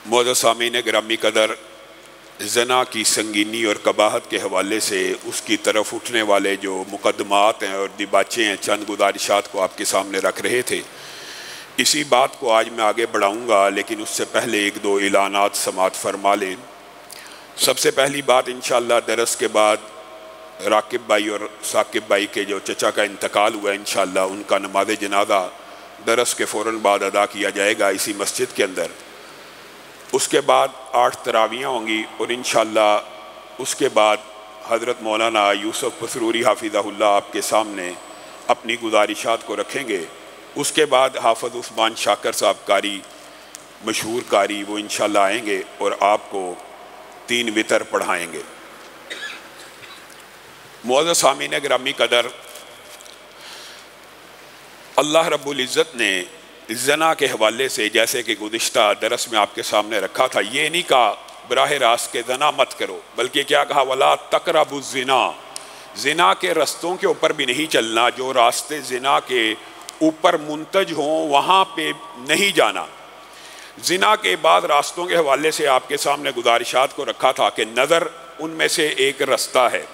معزز سامعین گرامی قدر، زنا کی سنگینی اور قباحت کے حوالے سے اس کی طرف اٹھنے والے جو مقدمات ہیں اور دیباچے ہیں، چند گزارشات کو آپ کے سامنے رکھ رہے تھے۔ اسی بات کو آج میں آگے بڑھاؤں گا، لیکن اس سے پہلے ایک دو اعلانات سماعت فرما لیں۔ سب سے پہلی بات، انشاءاللہ درس کے بعد راکب بھائی اور ثاقب بھائی کے جو چچا کا انتقال ہوا ہے، انشاءاللہ ان کا نماز جنازہ درس کے فوراً بعد ادا کیا جائے گا اسی مسجد کے اندر۔ اس کے بعد 8 تراویحیں ہوں گی، اور انشاءاللہ اس کے بعد حضرت مولانا یوسف پسروری حافظہ اللہ آپ کے سامنے اپنی گزارشات کو رکھیں گے۔ اس کے بعد حافظ عثمان شاکر صاحب قاری، مشہور قاری، وہ انشاءاللہ آئیں گے اور آپ کو 3 وتر پڑھائیں گے۔ معزز سامعین گرامی قدر، اللہ رب العزت نے زنا کے حوالے سے، جیسے کہ گزشتہ درس میں آپ کے سامنے رکھا تھا، یہ نہیں کہا براہ راست کہ زنا مت کرو، بلکہ کیا کہا؟ وَلَا تَقْرَبُوا الزِّنَا، زنا کے رستوں کے اوپر بھی نہیں چلنا، جو راستے زنا کے اوپر منتج ہوں وہاں پہ نہیں جانا۔ زنا کے بعد راستوں کے حوالے سے آپ کے سامنے گزارشات کو رکھا تھا کہ نظر ان میں سے ایک رستہ ہے۔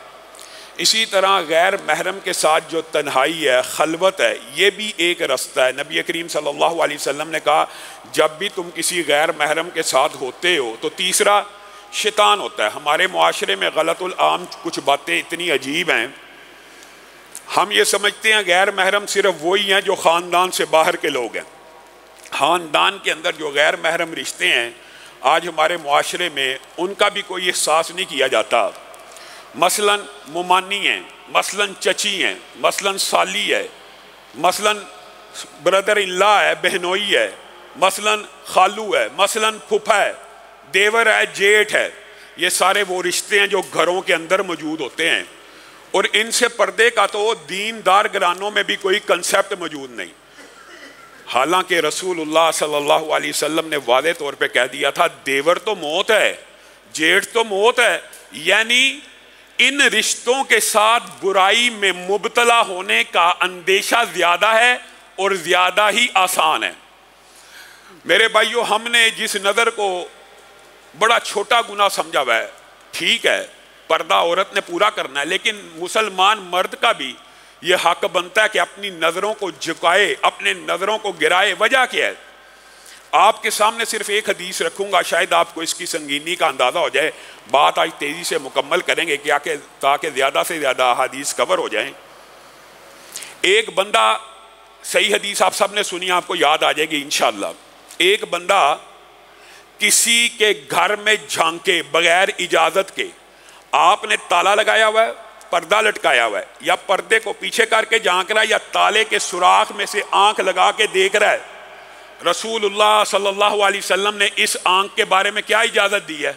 اسی طرح غیر محرم کے ساتھ جو تنہائی ہے، خلوت ہے، یہ بھی ایک رستہ ہے۔ نبی کریم صلی اللہ علیہ وسلم نے کہا جب بھی تم کسی غیر محرم کے ساتھ ہوتے ہو تو تیسرا شیطان ہوتا ہے۔ ہمارے معاشرے میں غلط العام کچھ باتیں اتنی عجیب ہیں، ہم یہ سمجھتے ہیں غیر محرم صرف وہی ہیں جو خاندان سے باہر کے لوگ ہیں۔ خاندان کے اندر جو غیر محرم رشتے ہیں، آج ہمارے معاشرے میں ان کا بھی کوئی احساس نہیں کیا جاتا۔ مثلاً ممانی ہیں، مثلاً چچی ہیں، مثلاً سالی ہے، مثلاً بردر اللہ ہے، بہنوئی ہے، مثلاً خالو ہے، مثلاً پھپھا ہے، دیور ہے، جیٹھ ہے۔ یہ سارے وہ رشتے ہیں جو گھروں کے اندر موجود ہوتے ہیں، اور ان سے پردے کا تو دیندار گھرانوں میں بھی کوئی کنسیپٹ موجود نہیں۔ حالانکہ رسول اللہ صلی اللہ علیہ وسلم نے واضح طور پہ کہہ دیا تھا دیور تو موت ہے، جیٹھ تو موت ہے، یعنی ان رشتوں کے ساتھ برائی میں مبتلا ہونے کا اندیشہ زیادہ ہے اور زیادہ ہی آسان ہے۔ میرے بھائیو، ہم نے جس نظر کو بڑا چھوٹا گناہ سمجھا ہوا ہے، ٹھیک ہے پردہ عورت نے پورا کرنا ہے، لیکن مسلمان مرد کا بھی یہ حق بنتا ہے کہ اپنی نظروں کو جھکائے، اپنے نظروں کو گرائے۔ وجہ کیا ہے؟ آپ کے سامنے صرف ایک حدیث رکھوں گا، شاید آپ کو اس کی سنگینی کا اندازہ ہو جائے۔ بات آج تیزی سے مکمل کریں گے تاکہ زیادہ سے زیادہ احادیث کور ہو جائیں۔ ایک بندہ، صحیح حدیث آپ سب نے سنی، آپ کو یاد آ جائے گی انشاءاللہ۔ ایک بندہ کسی کے گھر میں جھانکے بغیر اجازت کے، آپ نے تالا لگایا ہوا ہے، پردہ لٹکایا ہوا ہے، یا پردے کو پیچھے کر کے جھانک رہا ہے، یا تالے کے سوراخ میں سے آنکھ لگا کے دیکھ رہا ہے۔ رسول اللہ صلی اللہ علیہ وسلم نے اس آنکھ کے بارے میں کیا اجازت دی ہے؟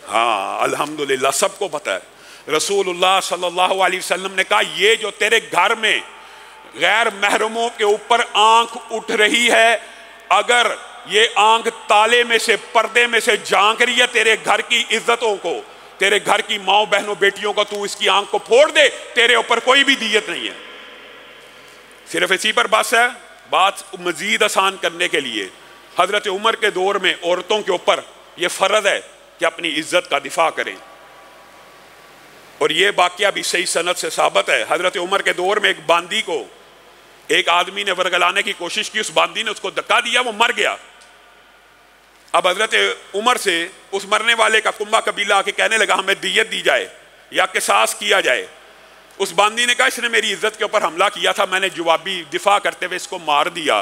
ہاں الحمدللہ سب کو پتہ ہے۔ رسول اللہ صلی اللہ علیہ وسلم نے کہا یہ جو تیرے گھر میں غیر محرموں کے اوپر آنکھ اٹھ رہی ہے، اگر یہ آنکھ تالے میں سے، پردے میں سے جھانک رہی ہے تیرے گھر کی عزتوں کو، تیرے گھر کی ماؤں بہنوں بیٹیوں کو، تو اس کی آنکھ کو پھوڑ دے، تیرے اوپر کوئی بھی دیت نہیں ہے۔ صرف اسی پر بس ہے۔ بات مزید آسان کرنے کے لیے حضرت عمر کے دور میں عورتوں کے اوپر یہ فرض ہے کہ اپنی عزت کا دفاع کریں، اور یہ واقعہ بھی صحیح سند سے ثابت ہے۔ حضرت عمر کے دور میں ایک باندی کو ایک آدمی نے ورگلانے کی کوشش کی، اس باندی نے اس کو دھکا دیا، وہ مر گیا۔ اب حضرت عمر سے اس مرنے والے کا کنبہ قبیلہ آ کے کہنے لگا ہمیں دیت دی جائے یا قصاص کیا جائے۔ اس باندی نے کہا اس نے میری عزت کے اوپر حملہ کیا تھا، میں نے جوابی دفاع کرتے ہوئے اس کو مار دیا۔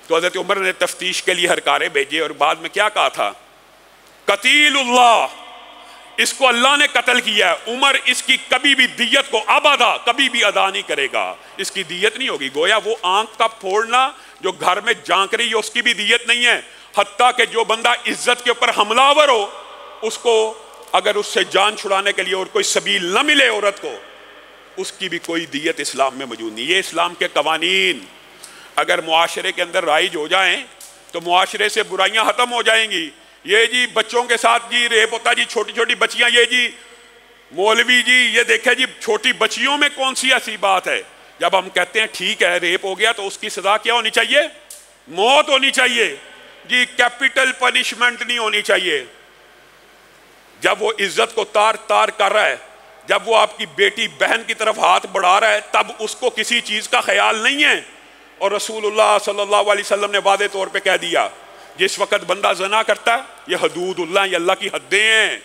تو حضرت عمر نے تفتیش کے لیے ہرکارے بھیجے، اور بعد میں کیا کہا تھا؟ قتیل اللہ، اس کو اللہ نے قتل کیا ہے، عمر اس کی کبھی بھی دیت کو ابدا کبھی بھی ادا نہیں کرے گا، اس کی دیت نہیں ہوگی۔ گویا وہ آنکھ کا پھوڑنا جو گھر میں جھانک رہی ہے اس کی بھی دیت نہیں ہے، حتیٰ کہ جو بندہ عزت کے اوپر حملہ آور ہو، اس کو اگر اس سے جان چھڑانے کے لیے اور کوئی سبیل نہ ملے عورت کو، اس کی بھی کوئی دیت اسلام میں موجود نہیں۔ یہ اسلام کے قوانین اگر معاشرے کے اندر رائج ہو جائیں تو معاشرے سے برائیاں ختم ہو جائیں گی۔ یہ جی بچوں کے ساتھ جی ریپ ہوتا، جی چھوٹی چھوٹی بچیاں، یہ جی مولوی جی یہ دیکھیں جی چھوٹی بچیوں میں کون سی ایسی بات ہے؟ جب ہم کہتے ہیں ٹھیک ہے ریپ ہو گیا تو اس کی سزا کیا ہونی چاہیے؟ موت ہونی چاہیے۔ جی کیپٹل پنشمنٹ نہیں ہونی چاہیے. جب وہ عزت کو تار تار کر رہا ہے، جب وہ آپ کی بیٹی بہن کی طرف ہاتھ بڑھا رہا ہے، تب اس کو کسی چیز کا خیال نہیں ہے. اور رسول اللہ صلی اللہ علیہ وسلم نے واضح طور پہ کہہ دیا جس وقت بندہ زنا کرتا ہے، یہ حدود اللہ، یہ اللہ کی حدیں ہیں،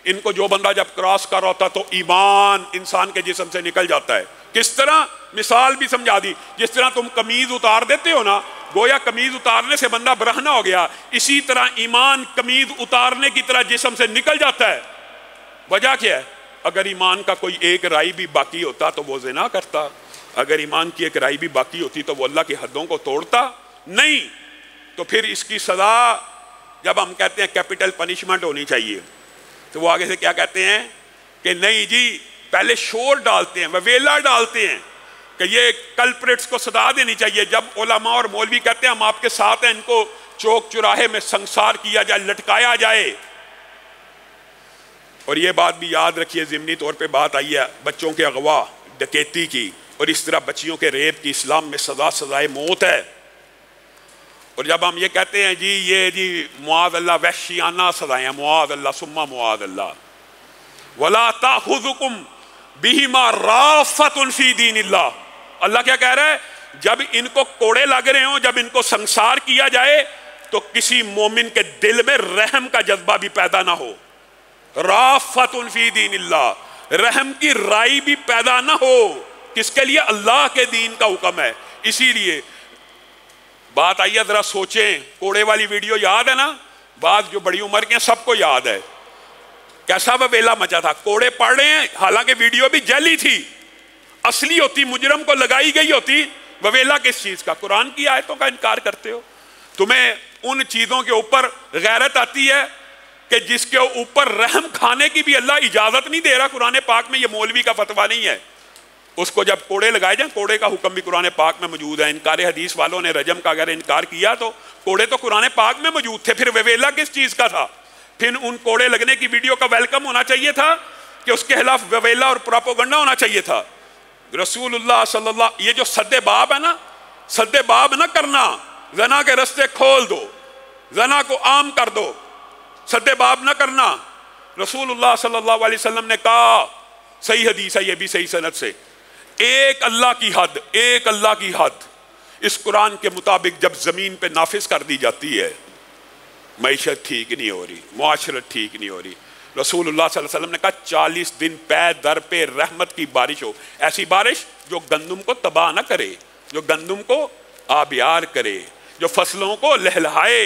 ان کو جو بندہ جب کراس کر رہا ہوتا تو ایمان انسان کے جسم سے نکل جاتا ہے. کس طرح؟ مثال بھی سمجھا دی. جس طرح تم قمیض اتار دیتے ہو نا، گویا قمیض اتارنے سے بندہ برہنہ ہو گیا، اسی طرح ایمان قمیض اتارنے کی طرح جسم سے نکل جاتا ہے. وجہ کیا ہے؟ اگر ایمان کا کوئی ایک رائی بھی باقی ہوتا تو وہ زنا کرتا، اگر ایمان کی ایک رائی بھی باقی ہوتی تو وہ اللہ کی حدوں کو توڑتا نہیں. تو پھر اس کی سزا جب ہم کہتے ہیں کیپٹل پنشمنٹ ہونی چاہیے، تو وہ آگے سے کیا کہتے ہیں کہ نہیں جی، پہلے شور ڈالتے ہیں، ویلا ڈالتے ہیں کہ یہ کلپریٹس کو سزا دینی چاہیے. جب علماء اور مولوی کہتے ہیں ہم آپ کے ساتھ ہیں، ان کو چوک چراہے میں سنسار کیا جائے، لٹکایا جائے. اور یہ بات بھی یاد رکھیے، ضمنی طور پہ بات آئی ہے بچوں کے اغوا، ڈکیتی کی، اور اس طرح بچیوں کے ریپ کی اسلام میں سزا سزائے موت ہے. اور جب ہم یہ کہتے ہیں جی یہ جی معاذ اللہ وحشیانہ سزائیں ہیں، معاذ اللہ ثم معاذ اللہ، وَلَا تَأْخُذُكُمْ بِهِمَا رَافَةٌ فِي دِينِ اللَّهِ. اللہ کیا کہہ رہا ہے؟ جب ان کو کوڑے لگ رہے ہوں، جب ان کو سنسار کیا جائے تو کسی مومن کے دل میں رحم کا جذبہ بھی پیدا نہ ہو. رَافَةٌ فِي دِينِ اللَّهِ، رحم کی رائی بھی پیدا نہ ہو. کس کے لیے؟ اللہ کے دین کا حکم ہے. اسی لیے بات آئی ہے، ذرا سوچیں، کوڑے والی ویڈیو یاد ہے نا؟ بعض جو بڑی عمر کے ہیں سب کو یاد ہے کیسا ویلا مچا تھا. کوڑے پڑ رہے ہیں، حالانکہ ویڈیو بھی جعلی تھی، اصلی ہوتی مجرم کو لگائی گئی ہوتی. ویلا کس چیز کا؟ قرآن کی آیتوں کا انکار کرتے ہو. تمہیں ان چیزوں کے اوپر غیرت آتی ہے کہ جس کے اوپر رحم کھانے کی بھی اللہ اجازت نہیں دے رہا قرآن پاک میں. یہ مولوی کا فتویٰ نہیں ہے. اس کو جب کوڑے لگائے جائیں، کوڑے کا حکم بھی قرآن پاک میں موجود ہے. انکار حدیث والوں نے رجم کا اگر انکار کیا تو کوڑے تو قرآن پاک میں موجود تھے. پھر ویلا کس چیز کا تھا؟ پھر ان کوڑے لگنے کی ویڈیو کا ویلکم ہونا چاہیے تھا کہ اس کے خلاف ویلا اور پراپوگنڈا ہونا چاہیے تھا. رسول اللہ صلی اللہ، یہ جو سد باب ہے نا، سد باب نہ کرنا، زنا کے رستے کھول دو، زنا کو عام کر دو، سد باب نہ کرنا. رسول اللہ صلی اللہ علیہ وسلم نے کہا، صحیح حدیث ہے یہ بھی صحیح سند سے، ایک اللہ کی حد، ایک اللہ کی حد اس قرآن کے مطابق جب زمین پہ نافذ کر دی جاتی ہے، معیشت ٹھیک نہیں ہو رہی، معاشرت ٹھیک نہیں ہو رہی. رسول اللہ صلی اللہ علیہ وسلم نے کہا 40 دن پے در پہ رحمت کی بارش ہو. ایسی بارش جو گندم کو تباہ نہ کرے، جو گندم کو آبیار کرے، جو فصلوں کو لہلہائے،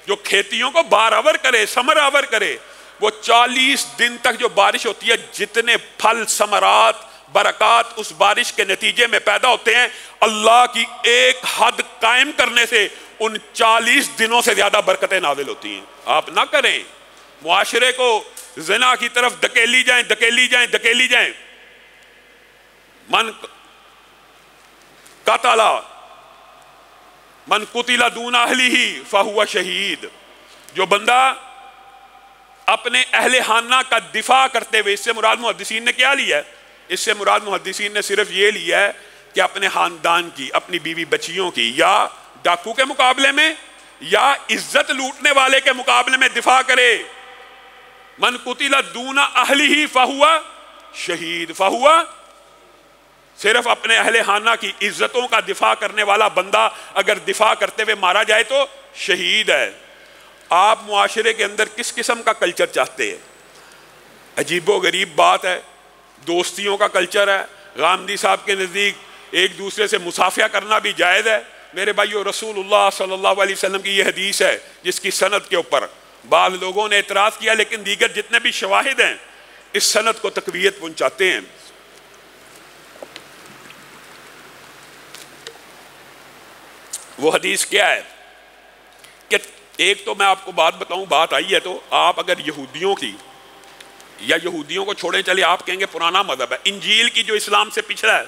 جو کھیتیوں کو بارآور کرے، ثمر آور کرے. وہ 40 دن تک جو بارش ہوتی ہے، جتنے پھل ثمرات برکات اس بارش کے نتیجے میں پیدا ہوتے ہیں، اللہ کی ایک حد قائم کرنے سے ان 40 دنوں سے زیادہ برکتیں نازل ہوتی ہیں. آپ نہ کریں، معاشرے کو زنا کی طرف دھکیلی جائیں، دھکیلی جائیں، دھکیلی جائیں. من قتل دون اہلہ فہو شہید. جو بندہ اپنے اہل خانہ کا دفاع کرتے ہوئے، اس سے مراد محدثین نے کیا لیا ہے؟ اس سے مراد محدثین نے صرف یہ لیا ہے کہ اپنے خاندان کی، اپنی بیوی بچیوں کی، یا ڈاکو کے مقابلے میں یا عزت لوٹنے والے کے مقابلے میں دفاع کرے. من قتل دون اہلہ فہو شہید. فہو صرف اپنے اہل خانہ کی عزتوں کا دفاع کرنے والا بندہ اگر دفاع کرتے ہوئے مارا جائے تو شہید ہے. آپ معاشرے کے اندر کس قسم کا کلچر چاہتے ہیں؟ عجیب و غریب بات ہے. دوستیوں کا کلچر ہے. غامدی صاحب کے نزدیک ایک دوسرے سے مصافحہ کرنا بھی جائز ہے. میرے بھائیو، رسول اللہ صلی اللہ علیہ وسلم کی یہ حدیث ہے جس کی سند کے اوپر بعض لوگوں نے اعتراض کیا، لیکن دیگر جتنے بھی شواہد ہیں اس سند کو تقویت پہنچاتے ہیں. وہ حدیث کیا ہے کہ ایک تو میں آپ کو بات بتاؤں، بات آئی ہے تو آپ اگر یہودیوں کی یا یہودیوں کو چھوڑیں، چلے آپ کہیں گے پرانا مذہب ہے، انجیل کی جو اسلام سے پچھڑا ہے،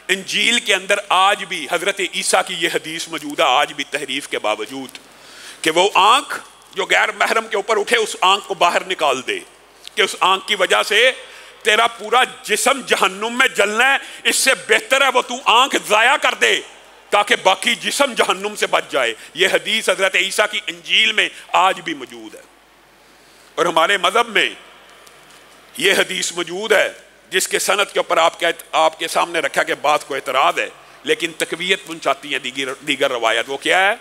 انجیل کے اندر آج بھی حضرت عیسیٰ کی یہ حدیث موجود ہے، آج بھی تحریف کے باوجود، کہ وہ آنکھ جو غیر محرم کے اوپر اٹھے اس آنکھ کو باہر نکال دے، کہ اس آنکھ کی وجہ سے تیرا پورا جسم جہنم میں جلنا ہے، اس سے بہتر ہے وہ تو آنکھ ضائع کر دے. تاکہ باقی جسم جہنم سے بچ جائے. یہ حدیث حضرت عیسیٰ کی انجیل میں آج بھی موجود ہے، اور ہمارے مذہب میں یہ حدیث موجود ہے جس کے سند کے اوپر آپ کے سامنے رکھا کہ بات کو اعتراض ہے، لیکن تقویت پہنچاتی ہے دیگر روایت. وہ کیا ہے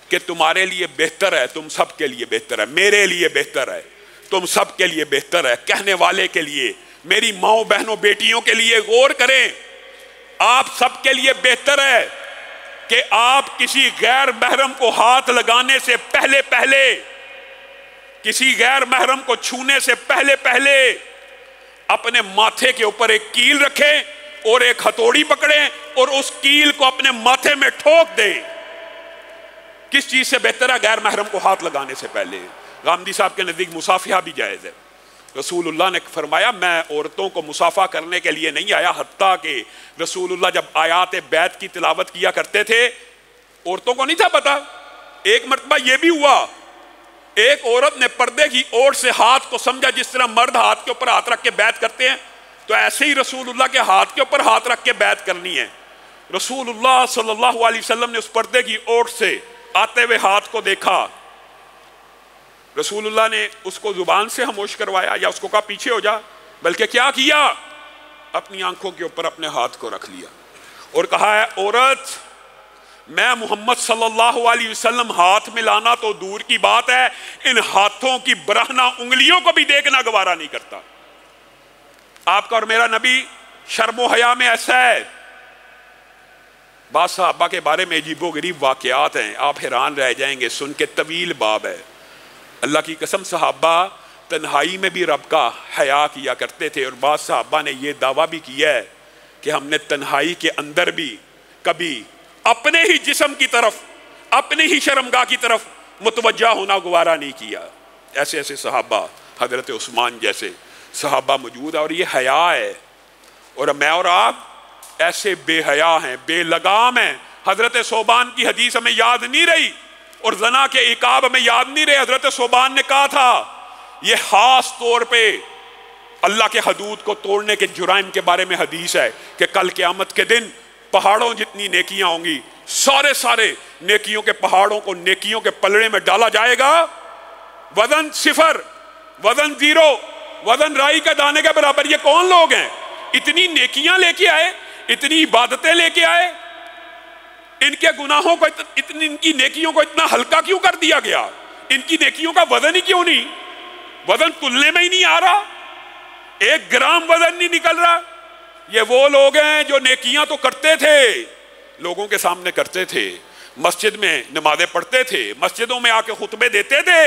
کہ تمہارے لیے بہتر ہے، تم سب کے لیے بہتر ہے، میرے لیے بہتر ہے، تم سب کے لیے بہتر ہے. کہنے والے کے لیے، میری ماؤں بہنوں بیٹیوں کے لیے غور کریں، آپ سب کے لیے بہتر ہے کہ آپ کسی غیر محرم کو ہاتھ لگانے سے پہلے کسی غیر محرم کو چھونے سے پہلے اپنے ماتھے کے اوپر ایک کیل رکھیں اور ایک ہتھوڑی پکڑیں اور اس کیل کو اپنے ماتھے میں ٹھوک دیں. کس چیز سے بہتر ہے؟ غیر محرم کو ہاتھ لگانے سے پہلے. غامدی صاحب کے نزدیک مصافحہ بھی جائز ہے. رسول اللہ نے فرمایا میں عورتوں کو مصافحہ کرنے کے لیے نہیں آیا، حتیٰ کہ رسول اللہ جب آیات بیعت کی تلاوت کیا کرتے تھے عورتوں کو نہیں تھا پتا. ایک مرتبہ یہ بھی ہوا، ایک عورت نے پردے کی اوٹ سے ہاتھ کو سمجھا جس طرح مرد ہاتھ کے اوپر ہاتھ رکھ کے بیعت کرتے ہیں، تو ایسے ہی رسول اللہ کے ہاتھ کے اوپر ہاتھ رکھ کے بیعت کرنی ہے. رسول اللہ صلی اللہ علیہ وسلم نے اس پردے کی اوٹ سے آتے ہوئے ہاتھ کو دیکھا. رسول اللہ نے اس کو زبان سے خاموش کروایا یا اس کو کہا پیچھے ہو جا، بلکہ کیا کیا؟ اپنی آنکھوں کے اوپر اپنے ہاتھ کو رکھ لیا اور کہا ہے عورت، میں محمد صلی اللہ علیہ وسلم ہاتھ ملانا تو دور کی بات ہے، ان ہاتھوں کی برہنہ انگلیوں کو بھی دیکھنا گوارا نہیں کرتا. آپ کا اور میرا نبی شرم و حیا میں ایسا ہے. بعض صحابہ کے بارے میں عجیب و غریب واقعات ہیں، آپ حیران رہ جائیں گے سن کے. طویل باب ہے. اللہ کی قسم صحابہ تنہائی میں بھی رب کا حیا کیا کرتے تھے، اور بعض صحابہ نے یہ دعویٰ بھی کیا ہے کہ ہم نے تنہائی کے اندر بھی کبھی اپنے ہی جسم کی طرف، اپنے ہی شرمگاہ کی طرف متوجہ ہونا گوارا نہیں کیا. ایسے ایسے صحابہ، حضرت عثمان جیسے صحابہ موجود ہے، اور یہ حیا ہے. اور میں اور آپ ایسے بے حیا ہیں، بے لگام ہیں. حضرت ثوبان کی حدیث ہمیں یاد نہیں رہی اور زنا کے عقاب ہمیں یاد نہیں رہے. حضرت ثوبان نے کہا تھا یہ خاص طور پہ اللہ کے حدود کو توڑنے کے جرائم کے بارے میں حدیث ہے کہ کل قیامت کے دن پہاڑوں جتنی نیکیاں ہوں گی، سارے نیکیوں کے پہاڑوں کو نیکیوں کے پلڑے میں ڈالا جائے گا. وزن صفر، وزن زیرو، وزن رائی کے دانے کے برابر. یہ کون لوگ ہیں؟ اتنی نیکیاں لے کے آئے، اتنی عبادتیں لے کے آئے، ان کے گناہوں کو ان کی نیکیوں کو اتنا ہلکا کیوں کر دیا گیا؟ ان کی نیکیوں کا وزن ہی کیوں نہیں؟ وزن تلنے میں ہی نہیں آ رہا، 1 گرام وزن نہیں نکل رہا. یہ وہ لوگ ہیں جو نیکیاں تو کرتے تھے، لوگوں کے سامنے کرتے تھے، مسجد میں نمازیں پڑھتے تھے، مسجدوں میں آ کے خطبے دیتے تھے،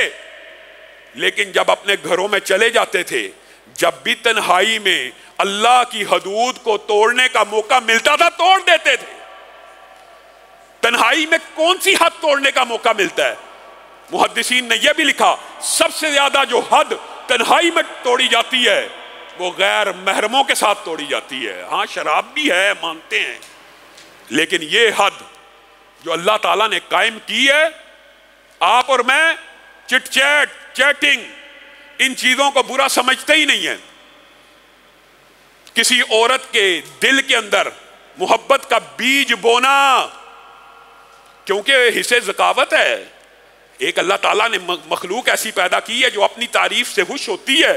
لیکن جب اپنے گھروں میں چلے جاتے تھے، جب بھی تنہائی میں اللہ کی حدود کو توڑنے کا موقع ملتا تھا توڑ دیتے تھے. تنہائی میں کون سی حد توڑنے کا موقع ملتا ہے؟ محدثین نے یہ بھی لکھا سب سے زیادہ جو حد تنہائی میں توڑی جاتی ہے وہ غیر محرموں کے ساتھ توڑی جاتی ہے. ہاں شراب بھی ہے مانتے ہیں، لیکن یہ حد جو اللہ تعالیٰ نے قائم کی ہے، آپ اور میں چٹ چیٹ، چیٹنگ، ان چیزوں کو برا سمجھتے ہی نہیں ہیں. کسی عورت کے دل کے اندر محبت کا بیج بونا، کیونکہ حصے ذکاوت ہے. ایک اللہ تعالیٰ نے مخلوق ایسی پیدا کی ہے جو اپنی تعریف سے خوش ہوتی ہے.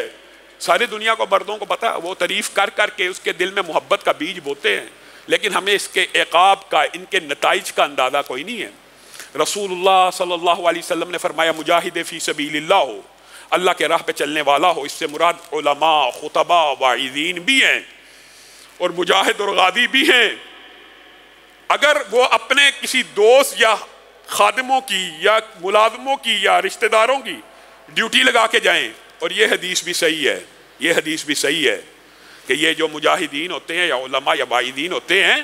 ساری دنیا کو، مردوں کو پتا ہے، وہ تعریف کر کر کے اس کے دل میں محبت کا بیج بوتے ہیں، لیکن ہمیں اس کے عقاب کا، ان کے نتائج کا اندازہ کوئی نہیں ہے. رسول اللہ صلی اللہ علیہ وسلم نے فرمایا مجاہد فی سبیل اللہ ہو، اللہ کے راہ پہ چلنے والا ہو. اس سے مراد علماء، خطبہ، واعظین بھی ہیں اور مجاہد اور غازی بھی ہیں. اگر وہ اپنے کسی دوست یا خادموں کی یا ملازموں کی یا رشتہ داروں کی ڈیوٹی لگا کے جائیں، اور یہ حدیث بھی صحیح ہے، یہ حدیث بھی صحیح ہے کہ یہ جو مجاہدین ہوتے ہیں یا علماء یا واعظین ہوتے ہیں،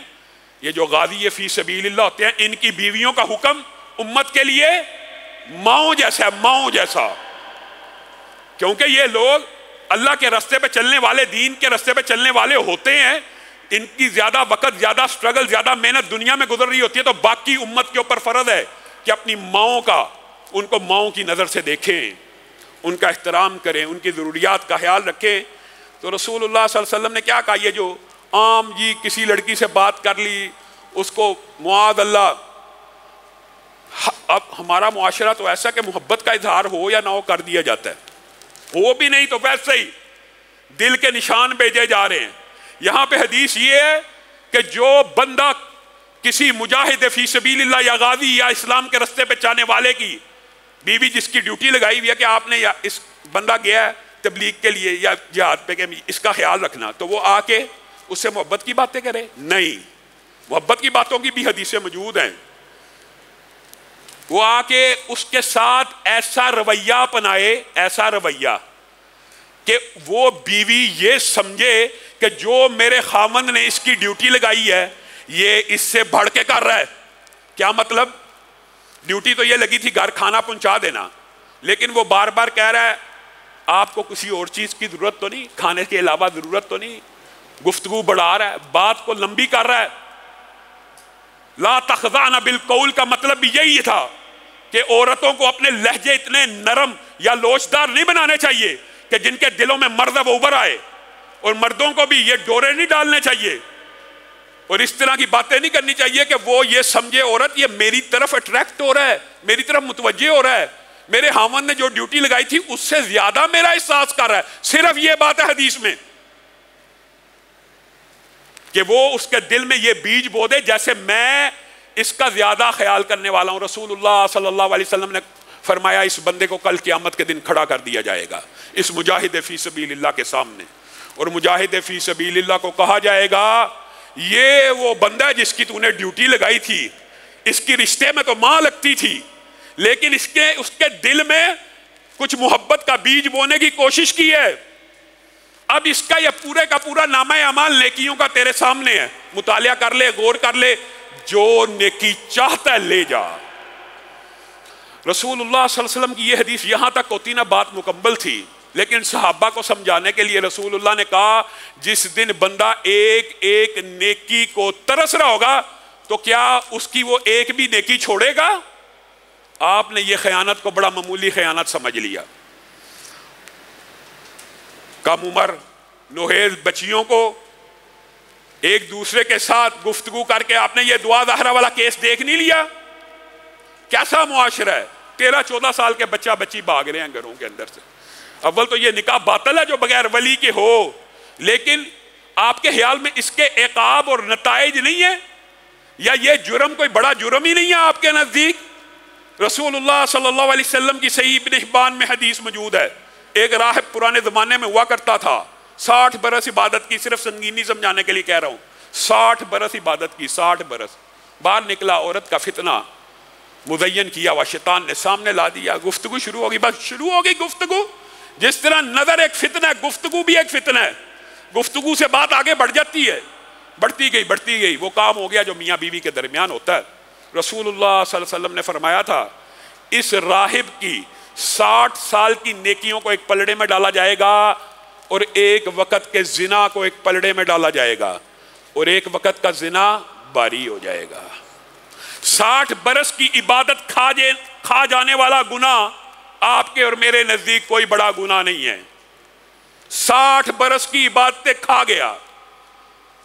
یہ جو غازی فی سبیل اللہ ہوتے ہیں، ان کی بیویوں کا حکم امت کے لیے ماؤں جیسا ہے، ماؤں جیسا. کیونکہ یہ لوگ اللہ کے راستے پہ چلنے والے، دین کے راستے پہ چلنے والے ہوتے ہیں. ان کی زیادہ وقت، زیادہ سٹرگل، زیادہ محنت دنیا میں گزر رہی ہوتی ہے، تو باقی امت کے اوپر فرض ہے کہ اپنی ماؤں کا، ان کو ماؤں کی نظر سے دیکھیں، ان کا احترام کریں، ان کی ضروریات کا خیال رکھیں. تو رسول اللہ صلی اللہ علیہ وسلم نے کیا کہا؟ یہ جو عام جی کسی لڑکی سے بات کر لی اس کو معاذ اللہ. اب ہمارا معاشرہ تو ایسا کہ محبت کا اظہار ہو یا نہ ہو کر دیا جاتا ہے, ہو بھی نہیں تو ویسے ہی دل کے نشان بھیجے جا رہے ہیں. یہاں پہ حدیث یہ ہے کہ جو بندہ کسی مجاہد فی سبیل اللہ یا غازی یا اسلام کے رستے پہ چاہنے والے کی بیوی جس کی ڈیوٹی لگائی ہوئی ہے کہ آپ نے اس بندہ گیا ہے تبلیغ کے لیے یا جہاد پہ کہ اس کا خیال رکھنا, تو وہ آ کے اس سے محبت کی باتیں کرے؟ نہیں, محبت کی باتوں کی بھی حدیثیں موجود ہیں. وہ آ کے اس کے ساتھ ایسا رویہ اپنائے, ایسا رویہ کہ وہ بیوی یہ سمجھے کہ جو میرے خاوند نے اس کی ڈیوٹی لگائی ہے یہ اس سے بڑھ کے کر رہا ہے. کیا مطلب؟ ڈیوٹی تو یہ لگی تھی گھر کھانا پہنچا دینا, لیکن وہ بار بار کہہ رہا ہے آپ کو کسی اور چیز کی ضرورت تو نہیں, کھانے کے علاوہ ضرورت تو نہیں, گفتگو بڑھا رہا ہے, بات کو لمبی کر رہا ہے. لا تخضعن بالقول کا مطلب بھی یہی تھا کہ عورتوں کو اپنے لہجے اتنے نرم یا لوچدار نہیں بنانے چاہیے کہ جن کے دلوں میں مرد وہ ابھر آئے, اور مردوں کو بھی یہ ڈورے نہیں ڈالنے چاہیے اور اس طرح کی باتیں نہیں کرنی چاہیے کہ وہ یہ سمجھے عورت یہ میری طرف اٹریکٹ ہو رہا ہے, میری طرف متوجہ ہو رہا ہے, میرے خاوند نے جو ڈیوٹی لگائی تھی اس سے زیادہ میرا احساس کر رہا ہے. صرف یہ بات ہے حدیث میں کہ وہ اس کے دل میں یہ بیج بو دے جیسے میں اس کا زیادہ خیال کرنے والا ہوں. رسول اللہ صلی اللہ علیہ وسلم نے فرمایا اس بندے کو کل قیامت کے دن کھڑا کر دیا جائے گا اس مجاہد فی سبیل اللہ کے سامنے, اور مجاہد فی سبیل اللہ کو کہا جائے گا یہ وہ بندہ ہے جس کی تو نے ڈیوٹی لگائی تھی, اس کی رشتے میں تو ماں لگتی تھی لیکن اس کے دل میں کچھ محبت کا بیج بونے کی کوشش کی ہے. اب اس کا یہ پورے کا پورا نامہ اعمال نیکیوں کا تیرے سامنے ہے, مطالعہ کر لے, غور کر لے, جو نیکی چاہتا ہے لے جا. رسول اللہ صلی اللہ علیہ وسلم کی یہ حدیث یہاں تک ہوتی نا بات مکمل تھی, لیکن صحابہ کو سمجھانے کے لیے رسول اللہ نے کہا جس دن بندہ ایک ایک نیکی کو ترس رہا ہوگا تو کیا اس کی وہ ایک بھی نیکی چھوڑے گا؟ آپ نے یہ خیانت کو بڑا معمولی خیانت سمجھ لیا. کم عمر نوحیز بچیوں کو ایک دوسرے کے ساتھ گفتگو کر کے آپ نے یہ دعا زہرا والا کیس دیکھ نہیں لیا؟ کیسا معاشرہ ہے, 13-14 سال کے بچہ بچی بھاگ رہے ہیں گھروں کے اندر سے. اول تو یہ نکاح باطل ہے جو بغیر ولی کے ہو, لیکن آپ کے خیال میں اس کے عقاب اور نتائج نہیں ہے, یا یہ جرم کوئی بڑا جرم ہی نہیں ہے آپ کے نزدیک؟ رسول اللہ صلی اللہ علیہ وسلم کی صحیح ابن حبان میں حدیث موجود ہے, ایک راہب پرانے زمانے میں ہوا کرتا تھا, 60 برس عبادت کی, صرف سنگینی سمجھانے کے لیے کہہ رہا ہوں, 60 برس عبادت کی, 60 برس. باہر نکلا, عورت کا فتنہ مزین کیا ہوا شیطان نے سامنے لا دیا, گفتگو شروع ہوگی, بس شروع ہوگی گفتگو. جس طرح نظر ایک فتنہ ہے, گفتگو بھی ایک فتنہ ہے. گفتگو سے بات آگے بڑھ جاتی ہے, بڑھتی گئی, وہ کام ہو گیا جو میاں بیوی کے درمیان ہوتا ہے. رسول اللہ صلی اللہ علیہ وسلم نے فرمایا تھا اس راہب کی 60 سال کی نیکیوں کو ایک پلڑے میں ڈالا جائے گا اور ایک وقت کے زنا کو ایک پلڑے میں ڈالا جائے گا اور ایک وقت کا زنا باری ہو جائے گا. 60 برس کی عبادت کھا جانے والا گناہ آپ کے اور میرے نزدیک کوئی بڑا گناہ نہیں ہے. 60 برس کی عبادتیں کھا گیا,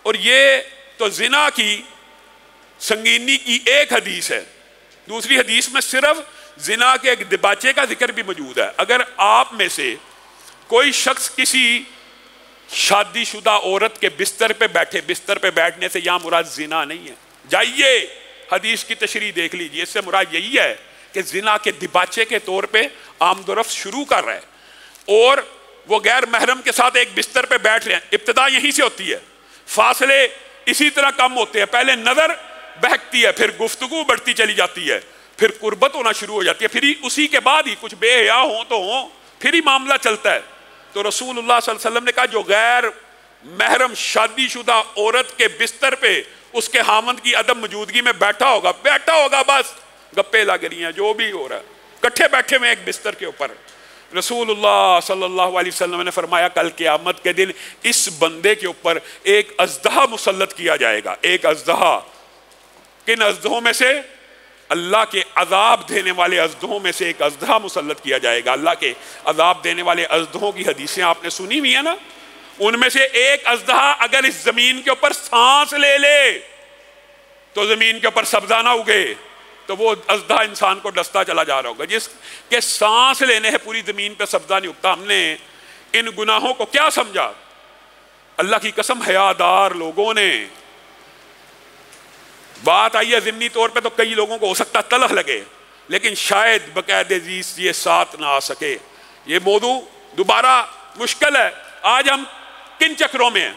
اور یہ تو زنا کی سنگینی کی ایک حدیث ہے. دوسری حدیث میں صرف زنا کے ایک دباچے کا ذکر بھی موجود ہے. اگر آپ میں سے کوئی شخص کسی شادی شدہ عورت کے بستر پہ بیٹھے, بستر پہ بیٹھنے سے یہاں مراد زنا نہیں ہے, جائیے حدیث کی تشریح دیکھ لیجئے, اس سے مراد یہی ہے کہ زنا کے دباچے کے طور پہ آمد و رفت شروع کر رہا ہے اور وہ غیر محرم کے ساتھ ایک بستر پہ بیٹھ رہے ہیں. ابتدا یہیں سے ہوتی ہے, فاصلے اسی طرح کم ہوتے ہیں, پہلے نظر بہکتی ہے, پھر گفتگو بڑھتی چلی جاتی ہے, پھر قربت ہونا شروع ہو جاتی ہے, پھر اسی کے بعد ہی کچھ بے حیا ہوں تو ہوں, پھر ہی معاملہ چلتا ہے. تو رسول اللہ صلی اللہ علیہ وسلم نے کہا جو غیر محرم شادی شدہ عورت کے بستر پہ اس کے خاوند کی عدم موجودگی میں بیٹھا ہوگا بس گپے لگ رہی ہیں, جو بھی ہو رہا ہے, کٹھے بیٹھے میں ایک بستر کے اوپر. رسول اللہ صلی اللہ علیہ وسلم نے فرمایا کل قیامت کے دن اس بندے کے اوپر ایک اژدہا مسلط کیا جائے گا. ایک اژدہا, کن اژدہوں میں سے؟ اللہ کے عذاب دینے والے اژدہوں میں سے ایک اژدہا مسلط کیا جائے گا. اللہ کے عذاب دینے والے اژدہوں کی حدیثیں آپ نے سنی ہوئی ہیں نا, ان میں سے ایک اژدہا اگر اس زمین کے اوپر سانس لے لے تو زمین کے اوپر سبزہ نہ اگے تو وہ ازدہا انسان کو ڈستا چلا جا رہا ہوگا. جس کے سانس لینے ہے پوری زمین پہ سبزہ نہیں اگتا. ہم نے ان گناہوں کو کیا سمجھا؟ اللہ کی قسم حیادار لوگوں نے بات آئی ہے ضمنی طور پہ تو کئی لوگوں کو ہو سکتا تلخ لگے، لیکن شاید بقید عزیز یہ ساتھ نہ آ سکے. یہ موضوع دوبارہ مشکل ہے. آج ہم کن چکروں میں ہیں؟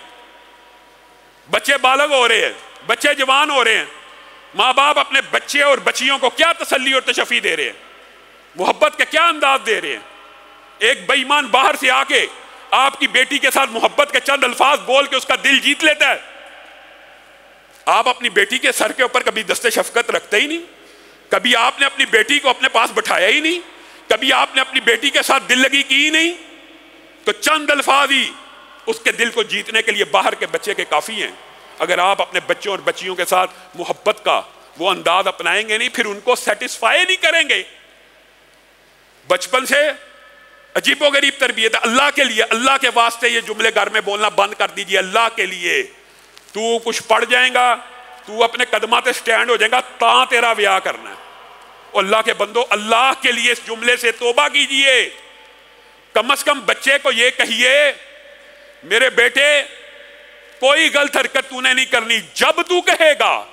بچے بالغ ہو رہے ہیں، بچے جوان ہو رہے ہیں، ماں باپ اپنے بچے اور بچیوں کو کیا تسلی اور تشفی دے رہے ہیں، محبت کے کیا انداز دے رہے ہیں. ایک بے ایمان باہر سے آ کے آپ کی بیٹی کے ساتھ محبت کے چند الفاظ بول کے اس کا دل جیت لیتا ہے. آپ اپنی بیٹی کے سر کے اوپر کبھی دست شفقت رکھتے ہی نہیں، کبھی آپ نے اپنی بیٹی کو اپنے پاس بٹھایا ہی نہیں، کبھی آپ نے اپنی بیٹی کے ساتھ دل لگی کی ہی نہیں. تو چند الفاظ ہی اس کے دل کو جیتنے کے لیے باہر کے بچے کے کافی ہیں. اگر آپ اپنے بچوں اور بچیوں کے ساتھ محبت کا وہ انداز اپنائیں گے نہیں، پھر ان کو سیٹسفائی نہیں کریں گے. بچپن سے عجیب و غریب تربیت ہے. اللہ کے لیے، اللہ کے واسطے یہ جملے گھر میں بولنا بند کر دیجئے. اللہ کے لیے تو کچھ پڑھ جائیں گا، تو اپنے قدمات سٹینڈ ہو جائیں گا تاں تیرا بیاہ کرنا ہے. اور اللہ کے بندو، اللہ کے لیے اس جملے سے توبہ کیجئے. کم از کم بچے کو یہ کہیے میرے بیٹے کوئی غلط حرکت تو نے نہیں کرنی. جب تو کہے گا،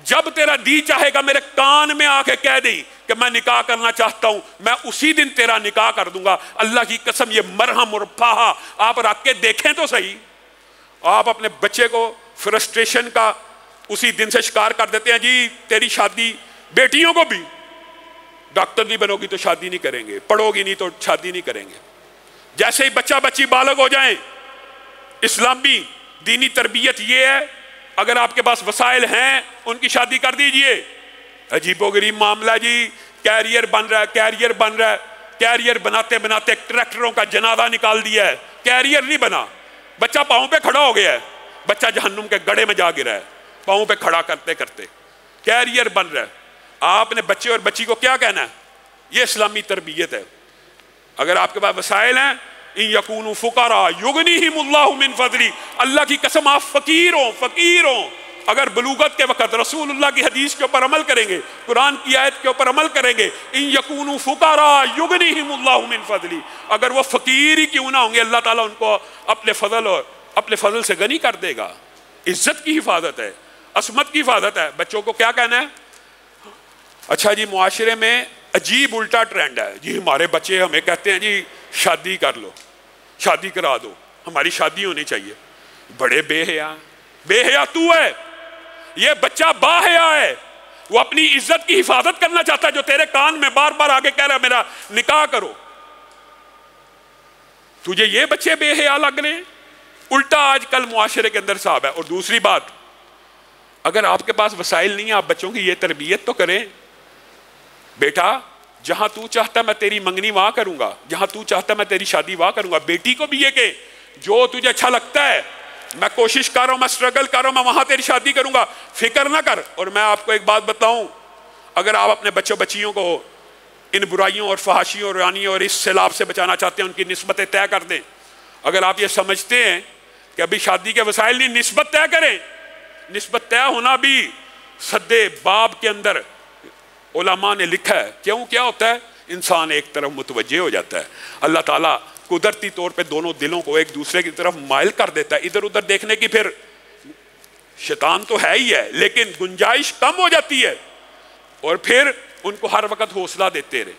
جب تیرا دی چاہے گا میرے کان میں آ کے کہہ دیں کہ میں نکاح کرنا چاہتا ہوں، میں اسی دن تیرا نکاح کر دوں گا. اللہ کی قسم یہ مرہم اور پاہا آپ رکھ کے دیکھیں تو صحیح. آپ اپنے بچے کو فرسٹریشن کا اسی دن سے شکار کر دیتے ہیں. جی تیری شادی، بیٹیوں کو بھی ڈاکٹر نہیں بنو گی تو شادی نہیں کریں گے، پڑھو گی نہیں تو شادی نہیں کریں گے. جیسے ہی بچہ بچی بالغ ہو جائیں، اسلامی دینی تربیت یہ ہے اگر آپ کے پاس وسائل ہیں ان کی شادی کر دیجئے. عجیب و غریب معاملہ جی. کیریئر بن رہا ہے، کیریئر بن رہا ہے، کیریئر بناتے بناتے ٹریکٹروں کا جنازہ نکال دیا ہے. کیریئر نہیں بنا، بچہ پاؤں پہ کھڑا ہو گیا ہے. بچہ جہنم کے گڑھے میں جا گرا ہے پاؤں پہ کھڑا کرتے کرتے. کیریئر بن رہا ہے. آپ نے بچے اور بچی کو کیا کہنا ہے؟ یہ اسلامی تربیت ہے. اگر آپ کے پاس وسائل ہیں، ان یکونوا فقراء یغنیہم اللہ من فضلہ، اللہ کی قسم آپ فقیر ہوں. اگر بلوغت کے وقت رسول اللہ کی حدیث کے اوپر عمل کریں گے، قرآن کی آیت کے اوپر عمل کریں گے، ان یکونوا فقراء یغنیہم اللہ من فضلہ، اگر وہ فقیر ہی کیوں نہ ہوں گے اللہ تعالیٰ ان کو اپنے فضل سے غنی کر دے گا. عزت کی حفاظت ہے، عصمت کی حفاظت ہے. بچوں کو کیا کہنا ہے؟ اچھا جی معاشرے میں عجیب الٹا ٹرینڈ ہے جی. ہمارے بچے ہمیں کہتے ہیں جی شادی کر لو، شادی کرا دو، ہماری شادی ہونی چاہیے. بڑے بے حیا تو ہے. یہ بچہ با حیا ہے. وہ اپنی عزت کی حفاظت کرنا چاہتا ہے جو تیرے کان میں بار بار آگے کہہ رہا ہے میرا نکاح کرو. تجھے یہ بچے بے حیا لگ رہے ہیں؟ الٹا آج کل معاشرے کے اندر صاحب ہے. اور دوسری بات، اگر آپ کے پاس وسائل نہیں ہیں، آپ بچوں کی یہ تربیت تو کریں. بیٹا جہاں تو چاہتا ہے میں تیری منگنی وہاں کروں گا، جہاں تو چاہتا ہے میں تیری شادی وہاں کروں گا. بیٹی کو بھی یہ کہ جو تجھے اچھا لگتا ہے میں کوشش کر رہا ہوں، میں سٹرگل کر رہا ہوں، میں وہاں تیری شادی کروں گا، فکر نہ کر. اور میں آپ کو ایک بات بتاؤں، اگر آپ اپنے بچوں بچیوں کو ان برائیوں اور فحاشیوں اور رانیوں اور اس سیلاب سے بچانا چاہتے ہیں، ان کی نسبتیں طے کر دیں. اگر آپ یہ سمجھتے ہیں کہ ابھی شادی کے وسائل نہیں، نسبت طے کریں. نسبت طے ہونا بھی سدے باب کے اندر علماء نے لکھا ہے. کیوں؟ کیا ہوتا ہے؟ انسان ایک طرف متوجہ ہو جاتا ہے. اللہ تعالیٰ قدرتی طور پہ دونوں دلوں کو ایک دوسرے کی طرف مائل کر دیتا ہے. ادھر ادھر دیکھنے کی پھر شیطان تو ہے ہی ہے، لیکن گنجائش کم ہو جاتی ہے. اور پھر ان کو ہر وقت حوصلہ دیتے رہے،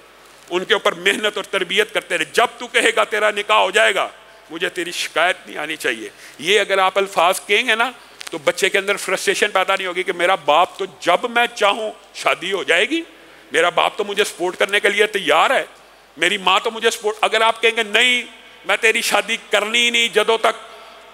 ان کے اوپر محنت اور تربیت کرتے رہے. جب تو کہے گا تیرا نکاح ہو جائے گا، مجھے تیری شکایت نہیں آنی چاہیے. یہ اگر آپ الفاظ کہیں گے نا تو بچے کے اندر فرسٹریشن پیدا نہیں ہوگی کہ میرا باپ تو جب میں چاہوں شادی ہو جائے گی، میرا باپ تو مجھے سپورٹ کرنے کے لیے تیار ہے، میری ماں تو مجھے سپورٹ. اگر آپ کہیں گے نہیں میں تیری شادی کرنی نہیں جدوں تک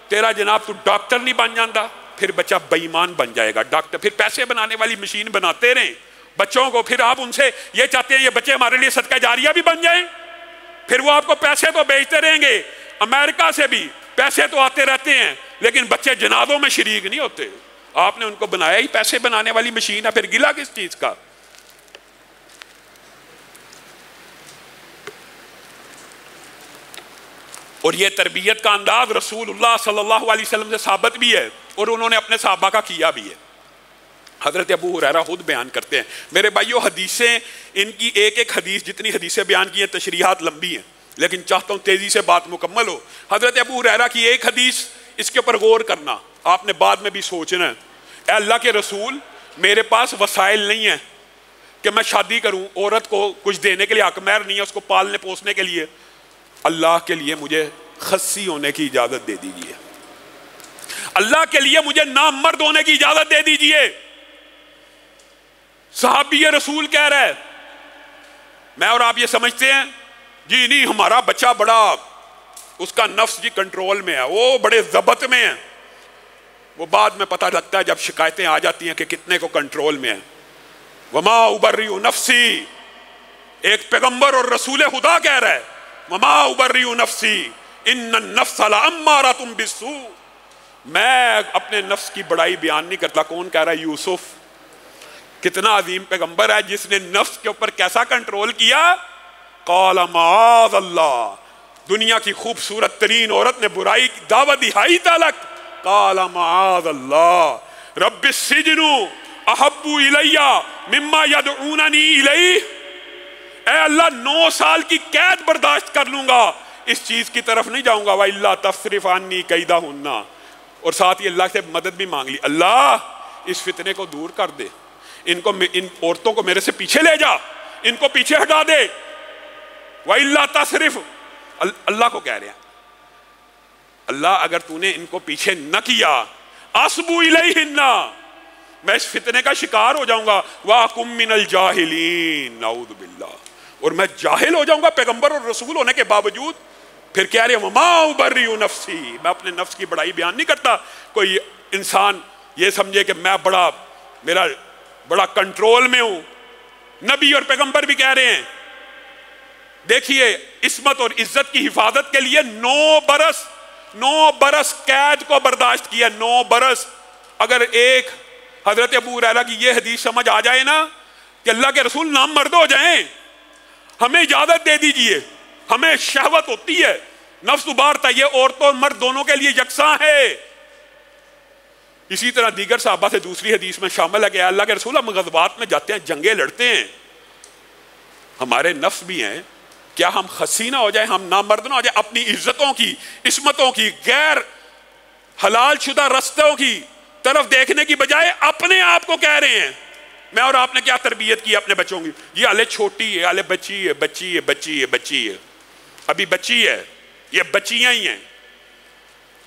تیرا جناب تو ڈاکٹر نہیں بن جاتا، پھر بچہ بے ایمان بن جائے گا. ڈاکٹر پھر پیسے بنانے والی مشین بناتے رہیں بچوں کو. پھر آپ ان سے یہ چاہتے ہیں یہ بچے ہمارے لیے صدقہ جاریہ بھی بن جائیں. پھر وہ آپ کو پیسے تو بیچتے رہیں گے، امریکہ سے بھی پیسے تو آتے رہتے ہیں، لیکن بچے جنازوں میں شریک نہیں ہوتے. آپ نے ان کو بنایا ہی پیسے بنانے والی مشین ہے، پھر گلا کس چیز کا؟ اور یہ تربیت کا انداز رسول اللہ صلی اللہ علیہ وسلم سے ثابت بھی ہے، اور انہوں نے اپنے صحابہ کا کیا بھی ہے. حضرت ابو ہریرہ خود بیان کرتے ہیں. میرے بھائیو حدیثیں ان کی ایک ایک حدیث جتنی حدیثیں بیان کی ہیں تشریحات لمبی ہیں لیکن چاہتا ہوں تیزی سے بات مکمل ہو. حضرت ابو ہریرہ کی ایک حدیث اس کے اوپر غور کرنا, آپ نے بعد میں بھی سوچنا ہے. اے اللہ کے رسول میرے پاس وسائل نہیں ہیں کہ میں شادی کروں, عورت کو کچھ دینے کے لیے حق مہر نہیں ہے اس کو پالنے پوسنے کے لیے, اللہ کے لیے مجھے خصی ہونے کی اجازت دے دیجیے, اللہ کے لیے مجھے نامرد ہونے کی اجازت دے دیجیے. صحابی رسول کہہ رہا ہے. میں اور آپ یہ سمجھتے ہیں جی نہیں ہمارا بچہ بڑا اس کا نفس جی کنٹرول میں ہے, وہ بڑے ضبط میں ہے. وہ بعد میں پتہ لگتا ہے جب شکایتیں آ جاتی ہیں کہ کتنے کو کنٹرول میں ہے. وما ابرئ نفسی, ایک پیغمبر اور رسول خدا کہہ رہا ہے وما ابرئ نفسی ان النفس لامارۃ بالسوء. میں اپنے نفس کی بڑائی بیان نہیں کرتا. کون کہہ رہا ہے؟ یوسف. کتنا عظیم پیغمبر ہے جس نے نفس کے اوپر کیسا کنٹرول کیا. قال معاذ اللہ, دنیا کی خوبصورت ترین عورت نے برائی کی دعوت دی ہائی تلک. قال معاذ اللہ رب السجن احب الی مما یدعوننی الیہ. اے اللہ 9 سال کی قید برداشت کر لوں گا, اس چیز کی طرف نہیں جاؤں گا. وَإِلَّا تَصْرِفْ عَنِّي كَيْدَهُنَّ, اور ساتھ ہی اللہ سے مدد بھی مانگ لی, اللہ اس فتنے کو دور کر دے, ان عورتوں کو میرے سے پیچھے لے جا, ان کو پیچھے ہٹا دے. وَإِلَّا تَصْرِفْ, اللہ کو کہہ رہے ہیں اللہ اگر تو نے ان کو پیچھے نہ کیا اصبو الیہن, میں اس فتنے کا شکار ہو جاؤں گا. وَأَكُن مِّنَ الْجَاهِلِينَ, نعوذ باللہ, اور میں جاہل ہو جاؤں گا پیغمبر اور رسول ہونے کے باوجود. پھر کہہ رہے ہیں وما ابرئ نفسی, میں اپنے نفس کی بڑائی بیان نہیں کرتا. کوئی انسان یہ سمجھے کہ میں میرا بڑا کنٹرول میں ہوں. نبی اور پیغمبر بھی کہہ رہے ہیں دیکھیے عصمت اور عزت کی حفاظت کے لیے 9 برس قید کو برداشت کیا. 9 برس. اگر ایک حضرت ابو ہریرہ کی یہ حدیث سمجھ آ جائے نا کہ اللہ کے رسول نام مرد ہو جائیں, ہمیں اجازت دے دیجئے, ہمیں شہوت ہوتی ہے, نفس ابھارتا ہے, یہ عورت اور مرد دونوں کے لیے یکساں ہے. اسی طرح دیگر صحابہ سے دوسری حدیث میں شامل ہے کہ اللہ کے رسول ہم غزوات میں جاتے ہیں, جنگیں لڑتے ہیں, ہمارے نفس بھی ہیں, کیا ہم خسی نہ ہو جائیں, ہم نامرد نہ ہو جائیں, اپنی عزتوں کی عصمتوں کی غیر حلال شدہ رستوں کی طرف دیکھنے کی بجائے اپنے آپ کو کہہ رہے ہیں. میں اور آپ نے کیا تربیت کی اپنے بچوں کی, یہ حالے چھوٹی ہے, حالے بچی ہے, بچی ہے, بچی ہے, بچی ہے, ابھی بچی ہے, یہ بچیاں ہی ہیں.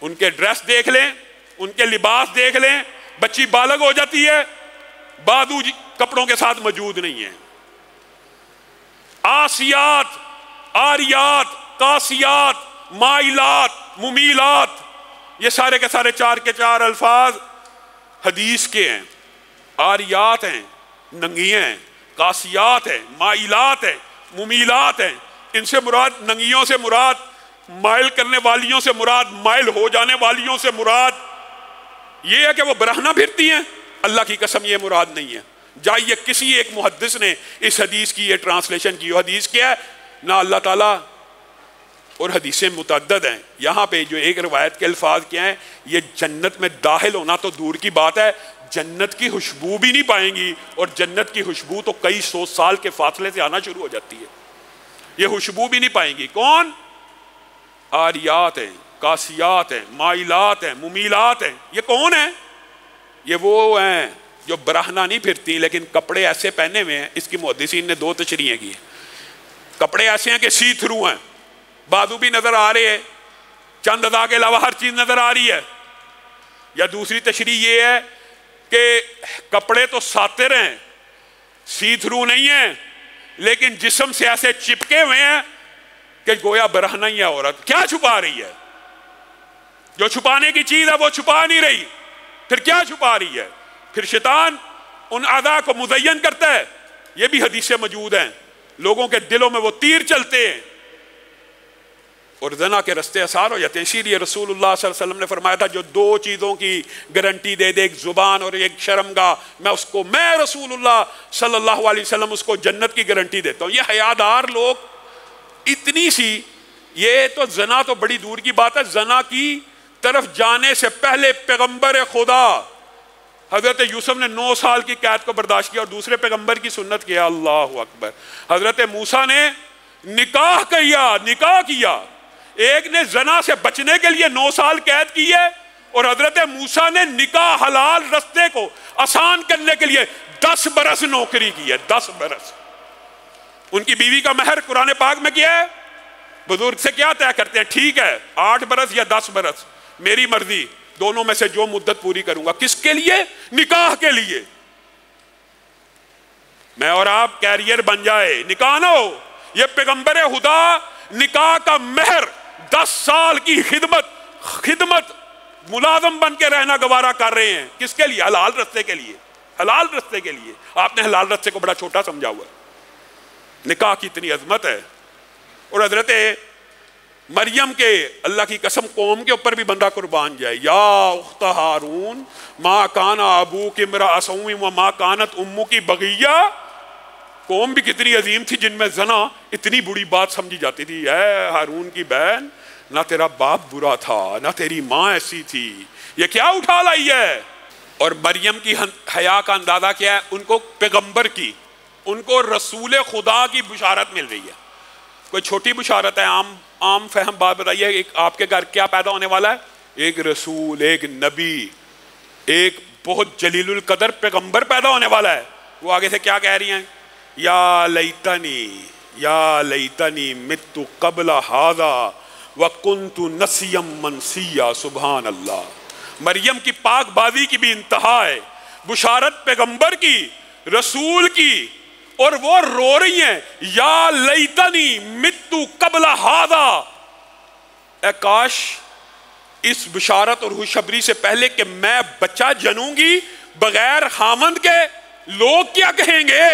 ان کے ڈریس دیکھ لیں, ان کے لباس دیکھ لیں, بچی بالغ ہو جاتی ہے, بادو کپڑوں کے ساتھ موجود نہیں ہے. آسیات, آریات, کاسیات, مائلات, ممیلات, یہ سارے کے سارے 4 کے 4 الفاظ حدیث کے ہیں. آریات ہیں, ننگیاں ہیں, کاسیات ہیں, مائلات ہیں, ممیلات ہیں. ان سے مراد, ننگیوں سے مراد, مائل کرنے والیوں سے مراد, مائل ہو جانے والیوں سے مراد یہ ہے کہ وہ برہنہ پھرتی ہیں. اللہ کی قسم یہ مراد نہیں ہے. جائیے کسی ایک محدث نے اس حدیث کی یہ ٹرانسلیشن کی, حدیث کیا ہے نہ اللہ تعالیٰ, اور حدیثیں متعدد ہیں. یہاں پہ جو ایک روایت کے الفاظ کیا ہیں, یہ جنت میں داخل ہونا تو دور کی بات ہے, جنت کی خوشبو بھی نہیں پائیں گی, اور جنت کی خوشبو تو کئی 100 سال کے فاصلے سے آنا شروع ہو جاتی ہے. یہ خوشبو بھی نہیں پائیں گی. کون؟ آریات ہیں, کاسیات ہیں, مائلات ہیں, ممیلات ہیں. یہ کون ہیں؟ یہ وہ ہیں جو برہنہ نہیں پھرتی لیکن کپڑے ایسے پہنے ہوئے ہیں. اس کی محدثین نے 2 تشریحیں کی ہیں. کپڑے ایسے ہیں کہ سی تھرو ہیں, بازو بھی نظر آ رہے ہیں, چند ادا کے علاوہ ہر چیز نظر آ رہی ہے. یا دوسری تشریح یہ ہے کہ کپڑے تو ساتر ہیں, سی تھرو نہیں ہیں, لیکن جسم سے ایسے چپکے ہوئے ہیں کہ گویا برہنہ ہی ہے عورت. کیا چھپا رہی ہے؟ جو چھپانے کی چیز ہے وہ چھپا نہیں رہی, پھر کیا چھپا رہی ہے؟ پھر شیطان ان اعضاء کو مزین کرتا ہے. یہ بھی حدیثیں موجود ہیں, لوگوں کے دلوں میں وہ تیر چلتے ہیں اور زنا کے رستے آسان ہو جاتے ہیں. اسی لیے رسول اللہ صلی اللہ علیہ وسلم نے فرمایا تھا جو 2 چیزوں کی گارنٹی دے دے, ایک زبان اور ایک شرمگاہ, میں رسول اللہ صلی اللہ علیہ وسلم اس کو جنت کی گارنٹی دیتا ہوں. یہ حیادار لوگ اتنی سی, یہ تو زنا تو بڑی دور کی بات ہے, زنا کی طرف جانے سے پہلے پیغمبر خدا حضرت یوسف نے 9 سال کی قید کو برداشت کیا اور دوسرے پیغمبر کی سنت کیا. اللہ اکبر. حضرت موسیٰ نے نکاح کیا. ایک نے زنا سے بچنے کے لیے 9 سال قید کی ہے اور حضرت موسیٰ نے نکاح حلال رستے کو آسان کرنے کے لیے 10 برس نوکری کی ہے. 10 برس. ان کی بیوی کا مہر قرآن پاک میں کیا ہے؟ بزرگ سے کیا طے کرتے ہیں؟ ٹھیک ہے 8 برس یا 10 برس میری مرضی، دونوں میں سے جو مدت پوری کروں گا. کس کے لیے؟ نکاح کے لیے. میں اور آپ کیریئر بن جائے، نکاح نہ ہو. یہ پیغمبر خدا نکاح کا مہر 10 سال کی خدمت ملازم بن کے رہنا گوارا کر رہے ہیں. کس کے لیے؟ حلال رستے کے لیے. حلال رستے کے لیے. آپ نے حلال رستے کو بڑا چھوٹا سمجھا ہوا ہے. نکاح کی اتنی عظمت ہے. اور حضرت مریم کے اللہ کی قسم قوم کے اوپر بھی بندہ قربان جائے. یا اخت ہارون ما کان ابوک امرأ سوء وما کانت امک بغیہ. قوم بھی کتنی عظیم تھی جن میں زنا اتنی بری بات سمجھی جاتی تھی. اے ہارون کی بہن، نہ تیرا باپ برا تھا نہ تیری ماں ایسی تھی، یہ کیا اٹھا لائی ہے. اور مریم کی حیا کا اندازہ کیا ہے؟ ان کو پیغمبر کی، ان کو رسول خدا کی بشارت مل رہی ہے. کوئی چھوٹی بشارت ہے، عام فہم بات بتائیے. ایک آپ کے گھر کیا پیدا ہونے والا ہے؟ ایک رسول، ایک نبی، ایک بہت جلیل القدر پیغمبر پیدا ہونے والا ہے. وہ آگے سے کیا کہہ رہی ہیں؟ یا لیتنی مت قبل ھذا وکنت نسیا منسیا. سبحان اللہ. مریم کی پاک بازی کی بھی انتہا ہے. بشارت پیغمبر کی، رسول کی، اور وہ رو رہی ہیں یا لیتنی مت قبل ھذا. اے کاش اس بشارت اور خوشخبری سے پہلے کہ میں بچہ جنوں گی بغیر خامند کے، لوگ کیا کہیں گے؟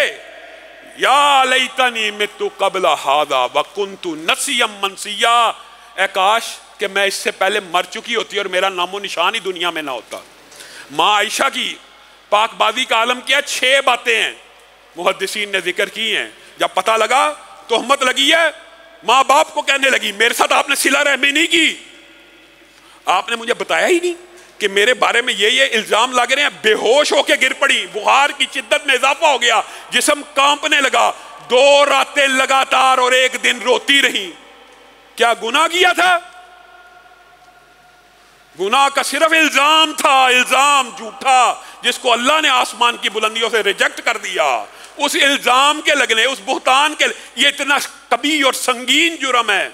یا لیتنی مت قبل ھذا وکنت نسیا منسیا. اے کاش کہ میں اس سے پہلے مر چکی ہوتی اور میرا نام و نشان ہی دنیا میں نہ ہوتا. ماں عائشہ کی پاک بازی کا عالم کیا؟ 6 باتیں ہیں محدثین نے ذکر کی ہیں. جب پتہ لگا تہمت لگی ہے، ماں باپ کو کہنے لگی میرے ساتھ آپ نے صلہ رحمی نہیں کی، آپ نے مجھے بتایا ہی نہیں کہ میرے بارے میں یہ الزام لگ رہے ہیں. بے ہوش ہو کے گر پڑی، بخار کی شدت میں اضافہ ہو گیا، جسم کانپنے لگا. 2 راتیں لگاتار اور 1 دن روتی رہی. کیا گناہ کیا تھا؟ گناہ کا صرف الزام تھا، الزام جھوٹا جس کو اللہ نے آسمان کی بلندیوں سے ریجیکٹ کر دیا. اس الزام کے لگنے، اس بہتان کے، یہ اتنا کبھی اور سنگین جرم ہے.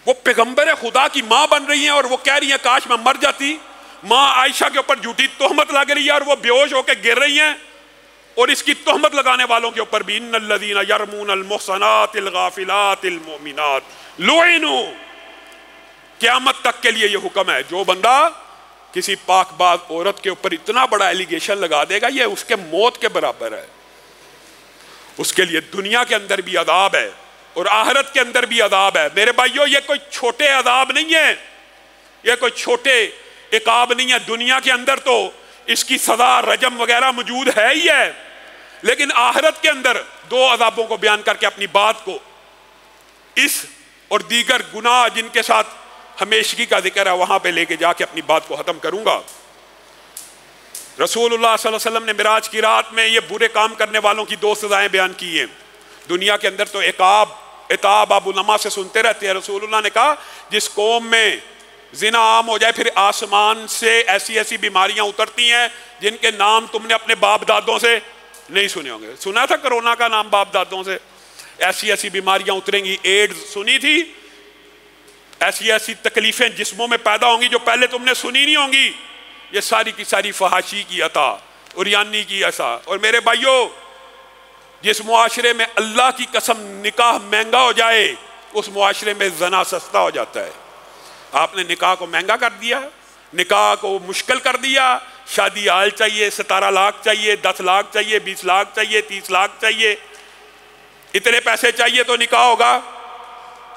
وہ پیغمبر خدا کی ماں بن رہی ہیں اور وہ کہہ رہی ہیں کاش میں مر جاتی. ماں عائشہ کے اوپر جھوٹی تہمت لگ رہی ہے اور وہ بے ہوش ہو کے گر رہی ہیں. اور اس کی تہمت لگانے والوں کے اوپر بھی ان الذین یرمون المحصنات الغافلات المؤمنات لعنوا. قیامت تک کے لیے یہ حکم ہے. جو بندہ کسی پاک باز عورت کے اوپر اتنا بڑا ایلیگیشن لگا دے گا، یہ اس کے موت کے برابر ہے. اس کے لیے دنیا کے اندر بھی عذاب ہے اور آخرت کے اندر بھی عذاب ہے. میرے بھائیو، یہ کوئی چھوٹے عذاب نہیں ہے، یہ کوئی چھوٹے عقاب نہیں ہے. دنیا کے اندر تو اس کی سزا رجم وغیرہ موجود ہے ہی ہے، لیکن آخرت کے اندر 2 عذابوں کو بیان کر کے اپنی بات کو، اس اور دیگر گناہ جن کے ساتھ ہمیشگی کا ذکر ہے، وہاں پہ لے کے جا کے اپنی بات کو ختم کروں گا. رسول اللہ صلی اللہ علیہ وسلم نے معراج کی رات میں یہ برے کام کرنے والوں کی 2 سزائیں بیان کی ہیں. دنیا کے اندر تو عتاب آپ علماء سے سنتے رہتے ہیں. رسول اللہ نے کہا جس قوم میں زنا عام ہو جائے پھر آسمان سے ایسی ایسی بیماریاں اترتی ہیں جن کے نام تم نے اپنے باپ دادوں سے نہیں سنے ہوں گے. سنا تھا کرونا کا نام باپ دادوں سے؟ ایسی ایسی بیماریاں اتریں گی. ایڈز سنی تھی؟ ایسی ایسی تکلیفیں جسموں میں پیدا ہوں گی جو پہلے تم نے سنی نہیں ہوں گی. یہ ساری کی ساری فحاشی کی عطا، عریانی کی ایسا. اور میرے بھائیو، جس معاشرے میں اللہ کی قسم نکاح مہنگا ہو جائے اس معاشرے میں زنا سستا ہو جاتا ہے. آپ نے نکاح کو مہنگا کر دیا، نکاح کو مشکل کر دیا. شادی حال چاہیے، 17 لاکھ چاہیے، 10 لاکھ چاہیے، 20 لاکھ چاہیے، 30 لاکھ چاہیے. اتنے پیسے چاہیے تو نکاح ہوگا.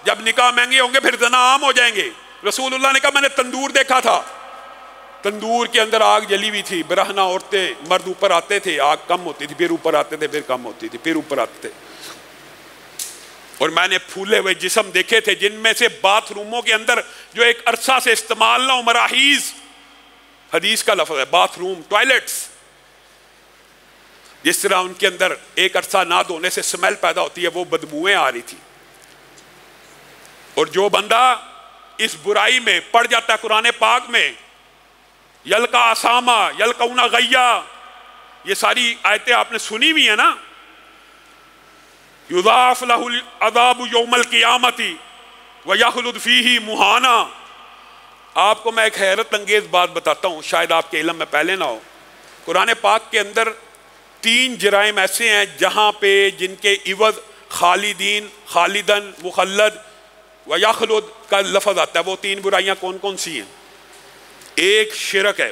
جب نکاح مہنگے ہوں گے پھر زنا عام ہو جائیں گے. رسول اللہ نے کہا میں نے تندور دیکھا تھا، تندور کے اندر آگ جلی ہوئی تھی، برہنہ عورتیں، مرد اوپر آتے تھے، آگ کم ہوتی تھی، پھر اوپر آتے تھے، پھر کم ہوتی تھی، پھر اوپر آتے تھے. اور میں نے پھولے ہوئے جسم دیکھے تھے جن میں سے باتھ روموں کے اندر جو ایک عرصہ سے استعمال نہ ہو، مراحیض حدیث کا لفظ ہے، باتھ روم، ٹوائلٹس، جس طرح ان کے اندر ایک عرصہ نہ دھونے سے سمیل پیدا ہوتی ہے، وہ بدبوئیں آ رہی تھی. اور جو بندہ اس برائی میں پڑ جاتا ہے قرآن پاک میں یلقا اسامہ یلقون غیا، یہ ساری آیتیں آپ نے سنی ہوئی ہیں نا، یضاعف لہ العذاب یوم القیامت ویخلد فیہ مہانا. آپ کو میں ایک حیرت انگیز بات بتاتا ہوں، شاید آپ کے علم میں پہلے نہ ہو. قرآن پاک کے اندر 3 جرائم ایسے ہیں جہاں پہ جن کے عوض خالدین، خالدن، مخلد ویخلد کا لفظ آتا ہے. وہ 3 برائیاں کون کون سی ہیں؟ ایک شرک ہے،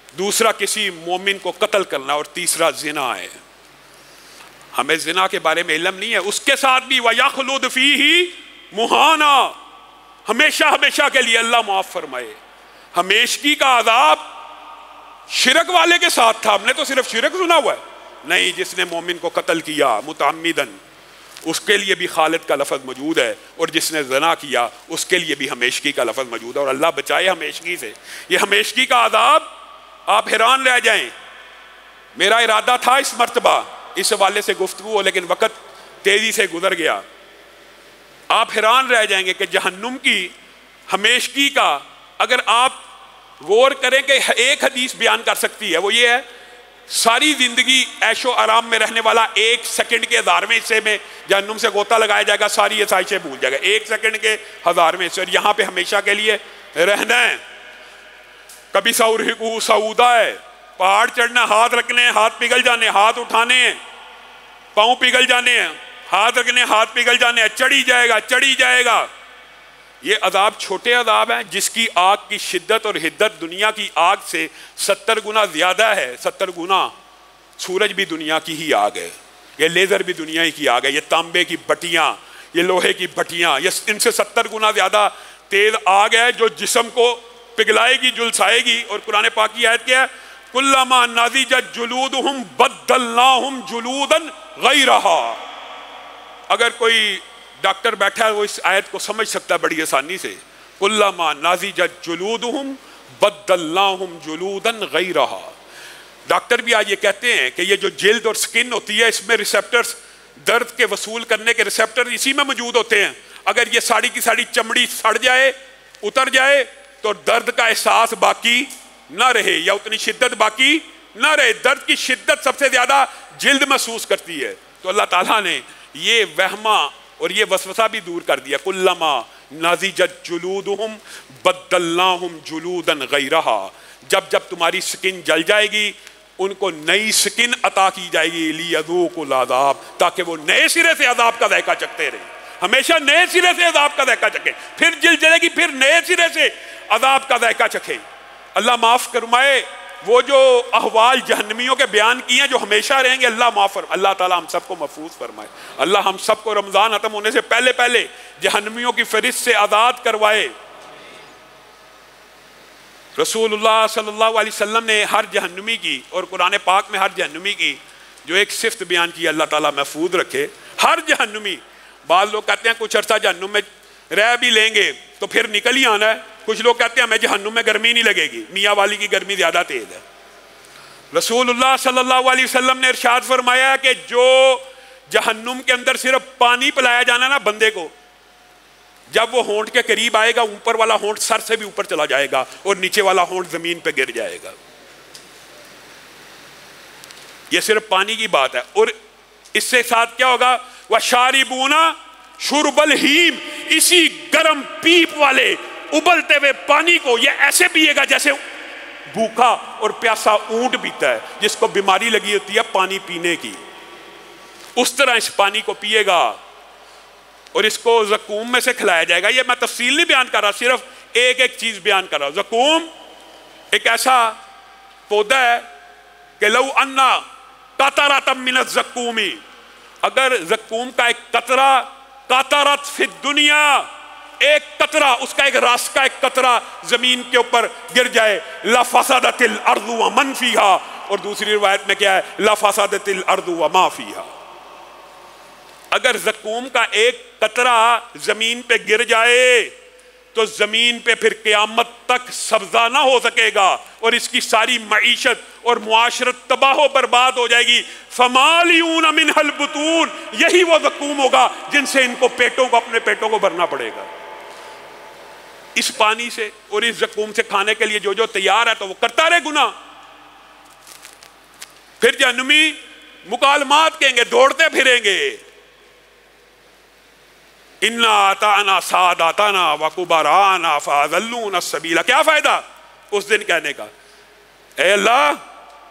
دوسرا کسی مومن کو قتل کرنا، اور تیسرا زنا ہے. ہمیں زنا کے بارے میں علم نہیں ہے، اس کے ساتھ بھی وَيَخْلُدْ فِيهِ مُحَانًا، ہمیشہ ہمیشہ کے لیے اللہ معاف فرمائے. ہمیشگی کا عذاب شرک والے کے ساتھ تھا، ہم نے تو صرف شرک سنا ہوا ہے. نہیں، جس نے مومن کو قتل کیا متعمدن اس کے لیے بھی خالد کا لفظ موجود ہے، اور جس نے زنا کیا اس کے لیے بھی ہمیشگی کا لفظ موجود ہے. اور اللہ بچائے ہمیشگی سے. یہ ہمیشگی کا عذاب آپ حیران رہ جائیں. میرا ارادہ تھا اس مرتبہ اس حوالے سے گفتگو ہو، لیکن وقت تیزی سے گزر گیا. آپ حیران رہ جائیں گے کہ جہنم کی ہمیشگی کا اگر آپ غور کریں کہ ایک حدیث بیان کر سکتی ہے، وہ یہ ہے ساری زندگی عیش و آرام میں رہنے والا 1 سیکنڈ کے 1000ویں حصے میں جہنم سے غوطہ لگایا جائے گا، ساری آسائشیں بھول جائے گا 1 سیکنڈ کے 1000ویں حصے، اور یہاں پہ ہمیشہ کے لیے رہنا ہے. کبھی سورہقہ صعودا ہے، پہاڑ چڑھنا، ہاتھ رکھنے ہیں، ہاتھ پگھل جانے، ہاتھ اٹھانے ہیں، پاؤں پگھل جانے ہیں، ہاتھ رکھنے، ہاتھ پگھل جانے ہیں، چڑھی جائے گا، چڑھی جائے گا. یہ عذاب چھوٹے عذاب ہیں جس کی آگ کی شدت اور حدت دنیا کی آگ سے 70 گنا زیادہ ہے. 70 گنا. سورج بھی دنیا کی ہی آگ ہے، یہ لیزر بھی دنیا ہی کی آگ ہے، یہ تانبے کی بٹیاں، یہ لوہے کی بٹیاں، یہ ان سے 70 گنا زیادہ تیز آگ ہے جو جسم کو پگھلائے گی، جلسائے گی. اور قرآن پاک کی آیت کیا ہے؟ کلما نضجت جلودہم بدلناہم جلودا غیرہا. اگر کوئی ڈاکٹر بیٹھا ہے وہ اس آیت کو سمجھ سکتا ہے بڑی آسانی سے. کلما نضجت جلودہم بدلناہم جلودا غیرہا. ڈاکٹر بھی آج یہ کہتے ہیں کہ یہ جو جلد اور سکن ہوتی ہے، اس میں ریسپٹرز، درد کے وصول کرنے کے ریسپٹر اسی میں موجود ہوتے ہیں. اگر یہ ساڑی کی ساڑی چمڑی سڑ جائے، اتر جائے، تو درد کا احساس باقی نہ رہے یا اتنی شدت باقی نہ رہے. درد کی شدت سب سے زیادہ جلد محسوس کرتی ہے. تو اللہ تعالیٰ نے یہ وہمہ اور یہ وسوسہ بھی دور کر دیا. کلما نضجت جلودہم بدلناہم جلودا غیرہا. جب جب تمہاری سکن جل جائے گی ان کو نئی سکن عطا کی جائے گی، لیذوقوا العذاب، تاکہ وہ نئے سرے سے عذاب کا ذائقہ چکھتے رہیں، ہمیشہ نئے سرے سے عذاب کا ذائقہ چکھیں. پھر جل جلے گی، پھر نئے سرے سے عذاب کا ذائقہ چکھیں. اللہ معاف فرمائے. وہ جو احوال جہنمیوں کے بیان کیے ہیں جو ہمیشہ رہیں گے، اللہ معاف فرمائے. اللہ تعالیٰ ہم سب کو محفوظ فرمائے. اللہ ہم سب کو رمضان ختم ہونے سے پہلے پہلے جہنمیوں کی فہرست سے آزاد کروائے. رسول اللہ صلی اللہ علیہ وسلم نے ہر جہنمی کی، اور قرآن پاک میں ہر جہنمی کی جو ایک صفت بیان کی، اللہ تعالیٰ محفوظ رکھے. ہر جہنمی، بعض لوگ کہتے ہیں کچھ عرصہ جہنم میں رہ بھی لیں گے تو پھر نکل ہی آنا ہے. کچھ لوگ کہتے ہیں ہمیں جہنم میں گرمی نہیں لگے گی، میاں والی کی گرمی زیادہ تیز ہے. رسول اللہ صلی اللہ علیہ وسلم نے ارشاد فرمایا کہ جو جہنم کے اندر صرف پانی پلایا جانا نا بندے کو، جب وہ ہونٹ کے قریب آئے گا اوپر والا ہونٹ سر سے بھی اوپر چلا جائے گا اور نیچے والا ہونٹ زمین پہ گر جائے گا. یہ صرف پانی کی بات ہے. اور اس سے ساتھ کیا ہوگا؟ وَشَارِبُونَ شُرْبَ الْحِیمِ، اسی گرم پیپ والے ابلتے ہوئے پانی کو یہ ایسے پیے گا جیسے بھوکا اور پیاسا اونٹ پیتا ہے جس کو بیماری لگی ہوتی ہے پانی پینے کی. اس طرح اس پانی کو پیے گا اور اس کو زقوم میں سے کھلایا جائے گا. یہ میں تفصیل نہیں بیان کر رہا، صرف ایک ایک چیز بیان کر رہا ہوں. زقوم ایک ایسا پودا ہے کہ لو انا قطرۃ من الزقوم، اگر زقوم کا ایک قطرہ، قطرۃ فی الدنیا، ایک قطرہ، اس کا ایک راس کا ایک قطرہ زمین کے اوپر گر جائے، لفسدت الارض ومن فیہا، اور دوسری روایت میں کیا ہے؟ لفسدت الارض وما فیہا. اگر زقوم کا ایک قطرہ زمین پہ گر جائے تو زمین پہ پھر قیامت تک سبزہ نہ ہو سکے گا اور اس کی ساری معیشت اور معاشرت تباہ و برباد ہو جائے گی. فمالیون منہ البطون، یہی وہ زقوم ہوگا جن سے ان کو اپنے پیٹوں کو بھرنا پڑے گا. اس پانی سے اور اس زقوم سے کھانے کے لیے جو تیار ہے تو وہ کرتا رہے گناہ. پھر جہنمی مکالمات کہیں گے، دوڑتے پھریں گے. اِنَّا آتَانَا سَادَاتَنَا وَكُبَرَانَا فَأَضَلُّونَا السَّبِيلَ. کیا فائدہ اس دن کہنے کا؟ اے اللہ،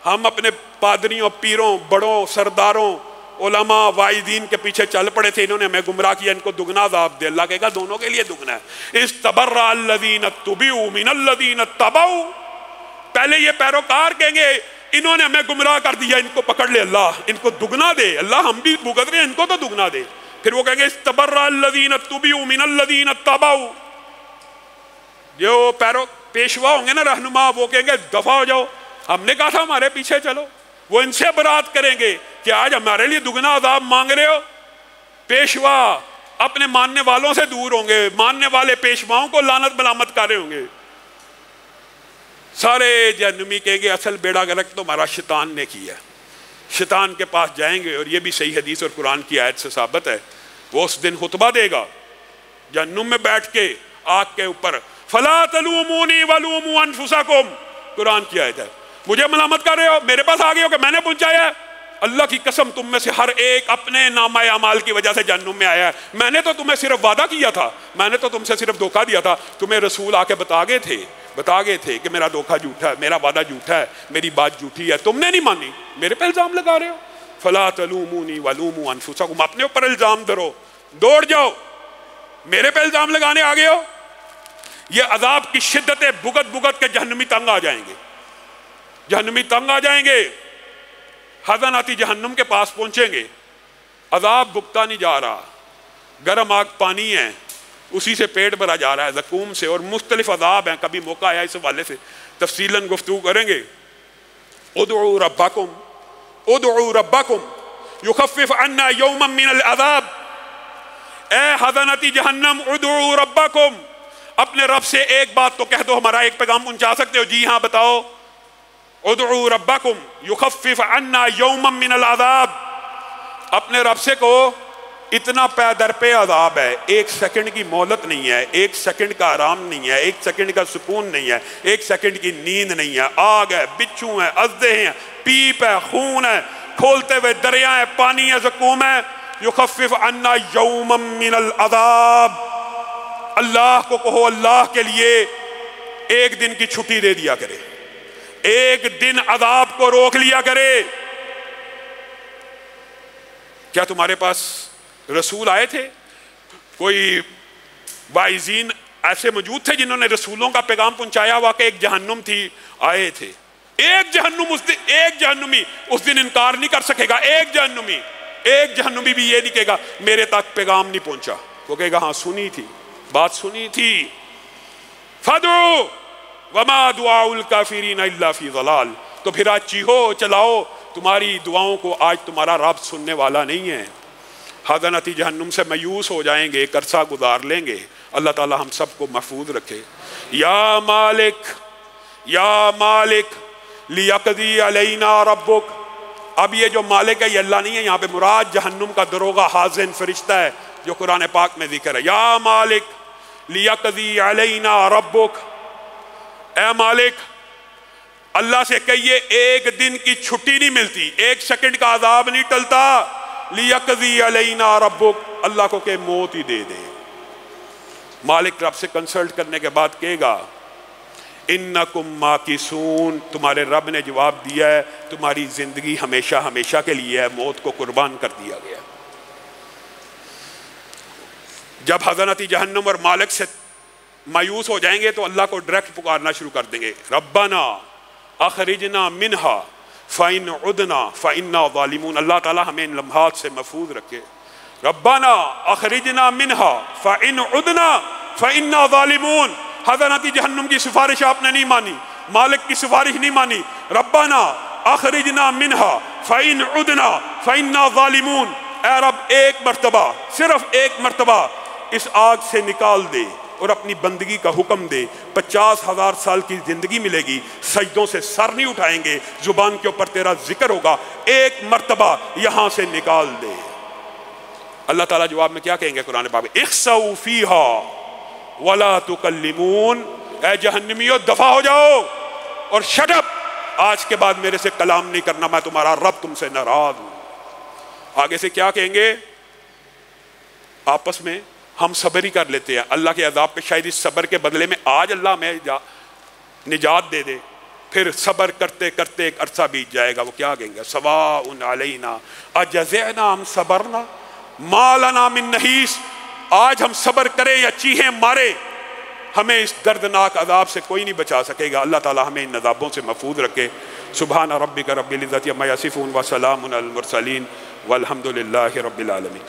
ہم اپنے پادریوں، پیروں، بڑوں، سرداروں، علماء، واعظین کے پیچھے چل پڑے تھے، انہوں نے ہمیں گمراہ کیا، ان کو دگنا عذاب دے. اللہ کہے گا دونوں کے لیے دگنا ہے. اِسْتَبَرَّأَ الَّذِينَ اتُّبِعُوا مِنَ الَّذِينَ اتَّبَعُوا. پہلے یہ پیروکار کہیں گے انہوں نے ہمیں گمراہ کر دیا، ان کو پکڑ لے اللہ، ان کو دگنا دے. اللہ ہم بھی بھگت رہے ہیں، ان کو تو دگنا دے. پھر وہ کہیں گے اِسْتَبَرَّأَ الَّذِينَ اتُّبِعُوا مِنَ الَّذِينَ اتَّبَعُوا. جو پیشوا ہوں گے نا، رہنما، وہ کہیں گے دفع ہو جاؤ، ہم نے کہا تھا ہمارے پیچھے چلو. وہ ان سے برات کریں گے کہ آج ہمارے لیے دگنا عذاب مانگ رہے ہو. پیشوا اپنے ماننے والوں سے دور ہوں گے، ماننے والے پیشواؤں کو لعنت ملامت کر رہے ہوں گے. سارے جہنمی کہیں گے اصل بیڑا گرک تو ہمارا شیطان نے کیا. شیطان کے پاس جائیں گے، اور یہ بھی صحیح حدیث اور قرآن کی آیت سے ثابت ہے. وہ اس دن خطبہ دے گا جہنم میں بیٹھ کے آگ کے اوپر. فَلَا تَلُومُونِي وَلُومُوا أَنفُسَكُمْ. قرآن کی آیت ہے. مجھے ملامت کر رہے ہو، میرے پاس آ گئے ہو کہ میں نے پہنچایا ہے. اللہ کی قسم تم میں سے ہر ایک اپنے نامہ اعمال کی وجہ سے جہنم میں آیا ہے. میں نے تو تمہیں صرف وعدہ کیا تھا، میں نے تو تم سے صرف دھوکہ دیا تھا. تمہیں رسول آ کے بتا گئے تھے کہ میرا دھوکہ جھوٹا ہے، میرا وعدہ جھوٹا ہے، میری بات جھوٹی ہے. تم نے نہیں مانی، میرے پہ الزام لگا رہے ہو. فَلَا تَلُومُونِي وَلُومُوا أَنفُسَكُمْ. اپنے اوپر الزام دھرو، دوڑ جاؤ، میرے پہ الزام لگانے آ گئے ہو. یہ عذاب کی شدت بھگت کے جہنمی تنگ آ جائیں گے. جہنمی تنگ آ جائیں گے، خزاناتی جہنم کے پاس پہنچیں گے. عذاب بھگتا نہیں جا رہا، گرم آگ پانی ہے، اسی سے پیٹ بھرا جا رہا ہے زقوم سے، اور مختلف عذاب ہیں. کبھی موقع آیا اس حوالے سے تفصیلاً گفتگو کریں گے. ادعوا ربکم یخفف عنا یوما من العذاب. اے خزاناتی جہنم، ادعوا ربکم، اپنے رب سے ایک بات تو کہہ دو، ہمارا ایک پیغام پہنچا سکتے ہو؟ جی ہاں بتاؤ. ادعوا ربکم یخفف عنا یوما من العذاب. اپنے رب سے کہو اتنا پے در پہ عذاب ہے، ایک سیکنڈ کی مہلت نہیں ہے، ایک سیکنڈ کا آرام نہیں ہے، ایک سیکنڈ کا سکون نہیں ہے، ایک سیکنڈ کی نیند نہیں ہے. آگ ہے، بچھو ہیں، ازدے ہیں، پیپ ہے، خون ہے، کھولتے ہوئے دریا ہے، پانی ہے، زقوم ہے. یخفف عنا یوما من العذاب. اللہ کو کہو اللہ کے لیے ایک دن کی چھٹی دے دیا کرے، ایک دن عذاب کو روک لیا کرے. کیا تمہارے پاس رسول آئے تھے؟ کوئی واعظین ایسے موجود تھے جنہوں نے رسولوں کا پیغام پہنچایا؟ واقع ایک جہنم تھی، آئے تھے. ایک جہنمی اس دن انکار نہیں کر سکے گا. ایک جہنمی بھی یہ نہیں کہے گا میرے تک پیغام نہیں پہنچا. وہ کہے گا ہاں سنی تھی، بات سنی تھی. فَدْعُوا وَمَا دُعَاءُ الْكَافِرِينَ إِلَّا فِي ضَلَالٍ. تو پھر آج چیخو چلاؤ، تمہاری دعاؤں کو آج تمہارا رب سننے والا نہیں ہے. خزانتی جہنم سے مایوس ہو جائیں گے، ایک عرصہ گزار لیں گے. اللہ تعالی ہم سب کو محفوظ رکھے. یا مالک لیقضی علینا ربک. اب یہ جو مالک ہے یہ اللہ نہیں ہے، یہاں پہ مراد جہنم کا دروغہ حاضن فرشتہ ہے جو قرآن پاک میں ذکر ہے. یا مالک لیقضی علینا ربک. اے مالک، اللہ سے کہیے ایک دن کی چھٹی نہیں ملتی، ایک سیکنڈ کا عذاب نہیں ٹلتا. لیقضی علینا ربک، اللہ کو کہ موت ہی دے دے. مالک رب سے کنسلٹ کرنے کے بعد کہے گا انکم ماکثون. تمہارے رب نے جواب دیا ہے تمہاری زندگی ہمیشہ ہمیشہ کے لیے ہے، موت کو قربان کر دیا گیا. جب خزانتی جہنم اور مالک سے مایوس ہو جائیں گے تو اللہ کو ڈائریکٹ پکارنا شروع کر دیں گے. ربنا اخرجنا منہا فَإِنْ عُدْنَا فَإِنَّا ظَالِمُونَ. اللہ تعالیٰ ہمیں ان لمحات سے محفوظ رکھے. ربنا اخرجنا منہا فَإِنْ عُدْنَا فَإِنَّا ظَالِمُونَ. خزانتی جہنم کی سفارش آپ نے نہیں مانی، مالک کی سفارش نہیں مانی. ربنا اخرجنا منہا فَإِنْ عُدْنَا فَإِنَّا ظَالِمُونَ. اے رب ایک مرتبہ، صرف ایک مرتبہ اس آگ سے نکال دے اور اپنی بندگی کا حکم دے، 50,000 سال کی زندگی ملے گی، سجدوں سے سر نہیں اٹھائیں گے، زبان کے اوپر تیرا ذکر ہوگا، ایک مرتبہ یہاں سے نکال دے۔ اللہ تعالیٰ جواب میں کیا کہیں گے قرآن پاک میں؟ اخسؤوا فیہا ولا تکلمون، اے جہنمیوں دفع ہو جاؤ اور شٹ اپ، آج کے بعد میرے سے کلام نہیں کرنا، میں تمہارا رب، تم سے ناراض ہوں۔ آگے سے کیا کہیں گے؟ آپس میں ہم صبر ہی کر لیتے ہیں، اللہ کے عذاب پہ شاید اس صبر کے بدلے میں آج اللہ ہمیں نجات دے دے، پھر صبر کرتے کرتے ایک عرصہ بیت جائے گا، وہ کیا کہیں گے؟ سواء علینا اجزعنا ام صبرنا ما لنا من نحیس، آج ہم صبر کریں یا چیخیں مارے، ہمیں اس دردناک عذاب سے کوئی نہیں بچا سکے گا۔ اللہ تعالی ہمیں ان عذابوں سے محفوظ رکھے۔ سبحان ربک رب العزت عما یصفون وسلام علی المرسلین والحمد للہ رب العالمین۔